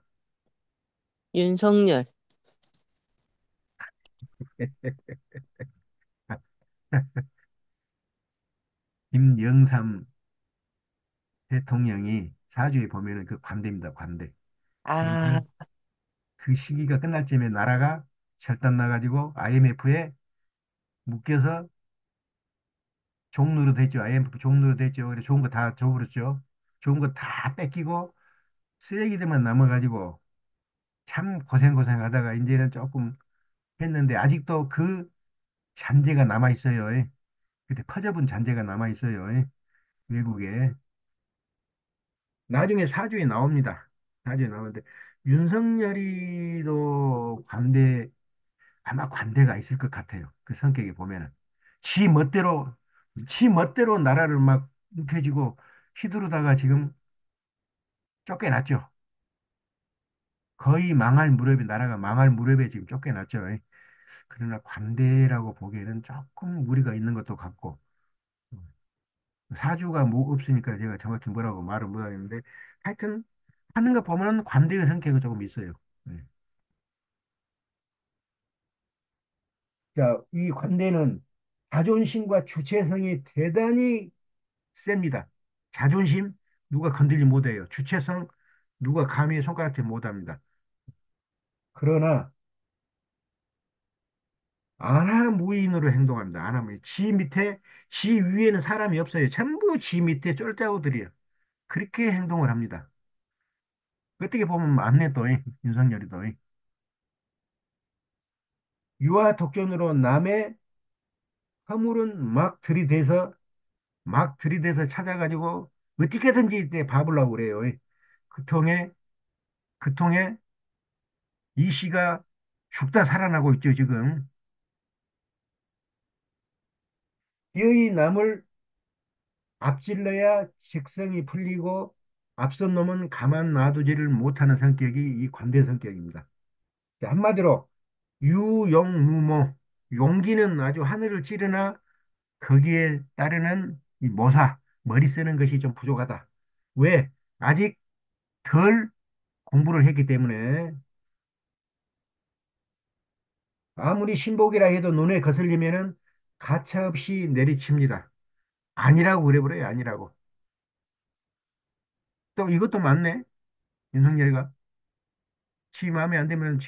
윤석열. 김영삼 대통령이 사주에 보면은 그 관대입니다. 관대. 그러니까 아, 그 시기가 끝날 쯤에 나라가 절단 나가지고 IMF에 묶여서 종로로 됐죠. IMF 종로로 됐죠. 그래 좋은 거 다 줘버렸죠. 좋은 거 다 뺏기고 쓰레기들만 남아가지고 참 고생하다가 이제는 조금 했는데 아직도 그 잔재가 남아 있어요. 그때 퍼져본 잔재가 남아 있어요. 외국에. 나중에 사주에 나옵니다. 사주에 나오는데 윤석열이도 아마 관대가 있을 것 같아요. 그 성격에 보면은. 지 멋대로, 지 멋대로 나라를 막 움켜쥐고 휘두르다가 지금 쫓겨났죠. 거의 망할 무렵에, 나라가 망할 무렵에 지금 쫓겨났죠. 그러나 관대라고 보기에는 조금 무리가 있는 것도 같고, 사주가 뭐 없으니까 제가 정확히 뭐라고 말을 못 하겠는데, 하여튼, 하는 거 보면은 관대의 성격이 조금 있어요. 네. 자, 이 관대는 자존심과 주체성이 대단히 셉니다. 자존심 누가 건들지 못해요. 주체성 누가 감히 손가락질 못합니다. 그러나 아나무인으로 행동합니다. 아나무인. 지 위에는 사람이 없어요. 전부 지 밑에 쫄자오들이에요. 그렇게 행동을 합니다. 어떻게 보면 맞네 또 윤석열이도 유아 독전으로 남의 허물은 막 들이대서 찾아가지고 어떻게든지 이때 밥으려고 그래요. 그 통에 그 통에 이 씨가 죽다 살아나고 있죠 지금. 여의 남을 앞질러야 직성이 풀리고 앞선 놈은 가만 놔두지를 못하는 성격이 이 관대 성격입니다. 한마디로 유용무모. 용기는 아주 하늘을 찌르나 거기에 따르는 이 모사, 머리 쓰는 것이 좀 부족하다. 왜? 아직 덜 공부를 했기 때문에 아무리 신복이라 해도 눈에 거슬리면은 가차없이 내리칩니다. 아니라고 그래버려요, 아니라고. 또 이것도 맞네, 윤석열이가. 지 마음에 안 들면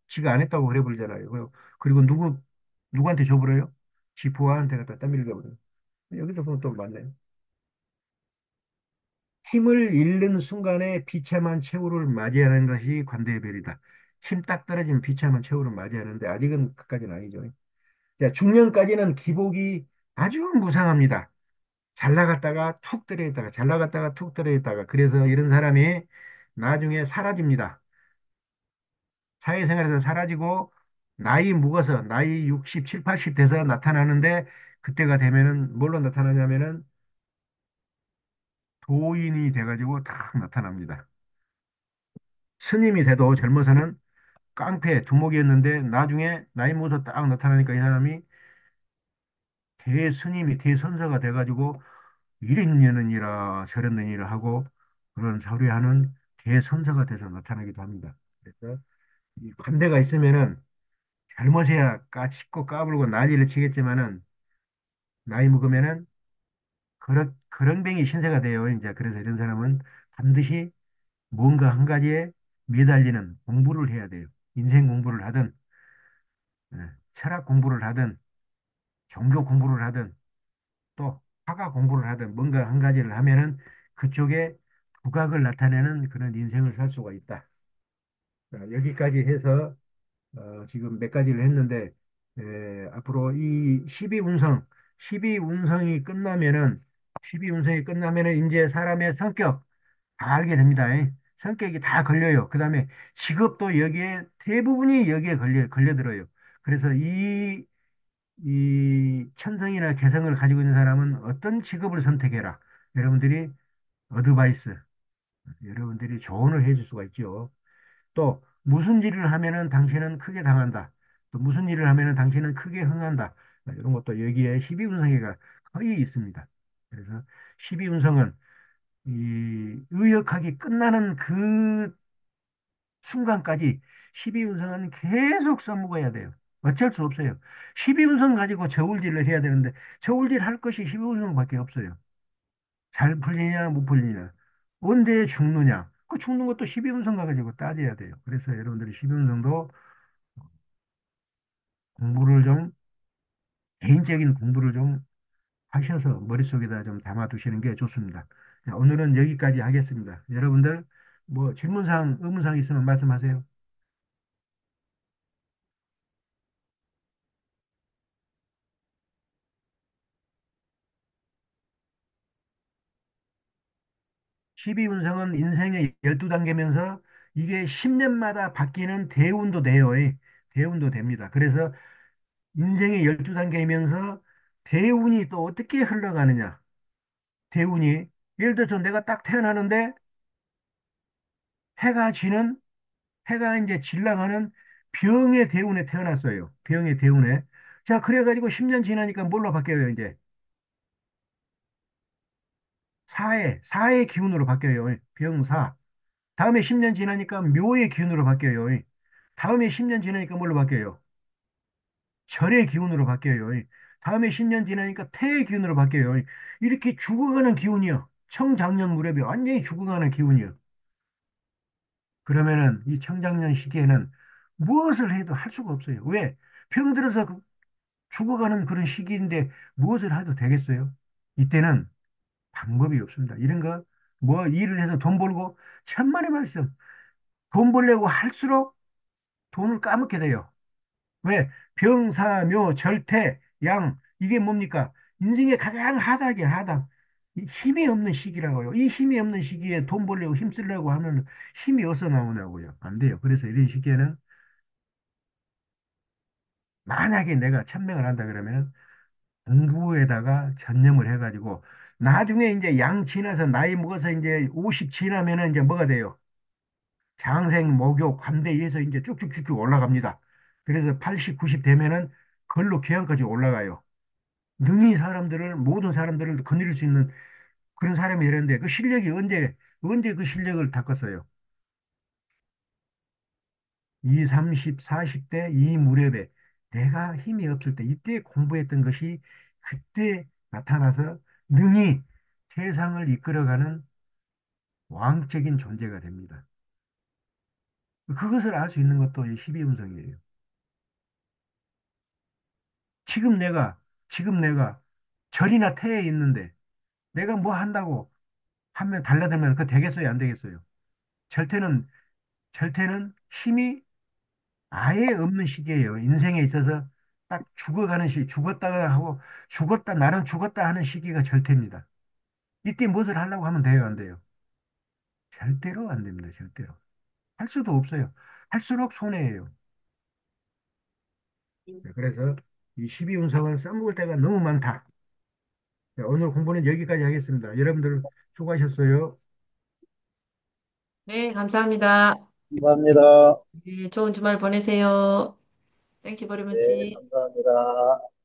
지가 안 했다고 그래버리잖아요. 그리고 누구한테 줘버려요? 지 부하한테 갖다 떠밀겨버려요. 여기서 보면 또 맞네. 힘을 잃는 순간에 비참한 최후를 맞이하는 것이 관대의 별이다. 힘 딱 떨어지면 비참한 최후를 맞이하는데 아직은 그까지는 아니죠. 자, 중년까지는 기복이 아주 무상합니다. 잘 나갔다가 툭 떨어졌다가 잘 나갔다가 툭 떨어졌다가 그래서 이런 사람이 나중에 사라집니다. 사회생활에서 사라지고 나이 묵어서 나이 60, 7, 80 돼서 나타나는데 그때가 되면은 뭘로 나타나냐면은 도인이 돼가지고 딱 나타납니다. 스님이 돼도 젊어서는 깡패 두목이었는데 나중에 나이 먹어서 딱 나타나니까 이 사람이 대스님이 대선사가 돼가지고 이랬느니라 저랬느니라 하고 그런 서류하는 대선사가 돼서 나타나기도 합니다. 그래서 이 관대가 있으면은 젊어서야 까짓고 까불고 난리를 치겠지만은 나이 먹으면은 그렁뱅이 신세가 돼요. 이제 그래서 이런 사람은 반드시 뭔가 한 가지에 매달리는 공부를 해야 돼요. 인생 공부를 하든 예, 철학 공부를 하든 종교 공부를 하든 또 화가 공부를 하든 뭔가 한 가지를 하면은 그쪽에 두각을 나타내는 그런 인생을 살 수가 있다. 자, 여기까지 해서 지금 몇 가지를 했는데 앞으로 이 12운성, 12운성이 끝나면은 12운성이 끝나면은 이제 사람의 성격 다 알게 됩니다. 성격이 다 걸려요. 그다음에 직업도 여기에 대부분이 여기에 걸려들어요. 그래서 이 천성이나 개성을 가지고 있는 사람은 어떤 직업을 선택해라. 여러분들이 어드바이스, 여러분들이 조언을 해줄 수가 있죠. 또 무슨 일을 하면은 당신은 크게 당한다. 또 무슨 일을 하면은 당신은 크게 흥한다. 이런 것도 여기에 12운성이가 거의 있습니다. 그래서 12운성은 이 의역학이 끝나는 그 순간까지 12운성은 계속 써먹어야 돼요. 어쩔 수 없어요. 12운성 가지고 저울질을 해야 되는데 저울질 할 것이 12운성밖에 없어요. 잘 풀리냐 못 풀리냐. 언제 죽느냐. 그 죽는 것도 12운성 가지고 따져야 돼요. 그래서 여러분들이 12운성도 공부를 좀 개인적인 공부를 좀 하셔서 머릿속에다 좀 담아두시는 게 좋습니다. 자, 오늘은 여기까지 하겠습니다. 여러분들 뭐 질문사항, 의문사항 있으면 말씀하세요. 12운성은 인생의 12단계면서 이게 10년마다 바뀌는 대운도 돼요. 대운도 됩니다. 그래서 인생의 12단계이면서 대운이 또 어떻게 흘러가느냐. 대운이 예를 들어서 내가 딱 태어나는데 해가 지는 해가 이제 질랑하는 병의 대운에 태어났어요. 병의 대운에. 자, 그래가지고 10년 지나니까 뭘로 바뀌어요, 이제? 사의 기운으로 바뀌어요. 병사. 다음에 10년 지나니까 묘의 기운으로 바뀌어요. 다음에 10년 지나니까 뭘로 바뀌어요? 절의 기운으로 바뀌어요. 다음에 10년 지나니까 태의 기운으로 바뀌어요. 이렇게 죽어가는 기운이요. 청장년 무렵에 완전히 죽어가는 기운이요. 그러면은 이 청장년 시기에는 무엇을 해도 할 수가 없어요. 왜? 병들어서 죽어가는 그런 시기인데 무엇을 해도 되겠어요? 이때는 방법이 없습니다. 이런 거, 뭐 일을 해서 돈 벌고, 천만의 말씀. 돈 벌려고 할수록 돈을 까먹게 돼요. 왜? 병사묘 절태 양 이게 뭡니까? 인생의 가장 하닥이야 하닥. 이 힘이 없는 시기라고요. 이 힘이 없는 시기에 돈 벌려고 힘쓰려고 하면 힘이 어디서 나오냐고요. 안 돼요. 그래서 이런 시기에는 만약에 내가 천명을 한다 그러면 공부에다가 전념을 해가지고 나중에 이제 양 지나서 나이 먹어서 이제 50 지나면은 이제 뭐가 돼요? 장생, 목욕, 관대에서 이제 쭉쭉쭉쭉 올라갑니다. 그래서 80, 90 되면은 걸로 귀향까지 올라가요. 능히 사람들을, 모든 사람들을 거느릴 수 있는 그런 사람이 되는데 그 실력이 언제 그 실력을 닦았어요? 2, 30, 40대 이 무렵에 내가 힘이 없을 때 이때 공부했던 것이 그때 나타나서 능히 세상을 이끌어가는 왕적인 존재가 됩니다. 그것을 알 수 있는 것도 이 12음성이에요. 지금 내가, 지금 내가 절이나 태에 있는데 내가 뭐 한다고 하면 달라들면 그거 되겠어요? 안 되겠어요? 절대는, 절대는 힘이 아예 없는 시기예요. 인생에 있어서 딱 죽어가는 시기, 죽었다가 하고 죽었다, 나는 죽었다 하는 시기가 절대입니다. 이때 무엇을 하려고 하면 돼요? 안 돼요? 절대로 안 됩니다. 절대로. 할 수도 없어요. 할수록 손해예요. 네, 그래서 이 12운석을 써먹을 때가 너무 많다. 네, 오늘 공부는 여기까지 하겠습니다. 여러분들 수고하셨어요. 네, 감사합니다. 감사합니다. 네, 좋은 주말 보내세요. 땡큐 버리 네, 머치. 감사합니다.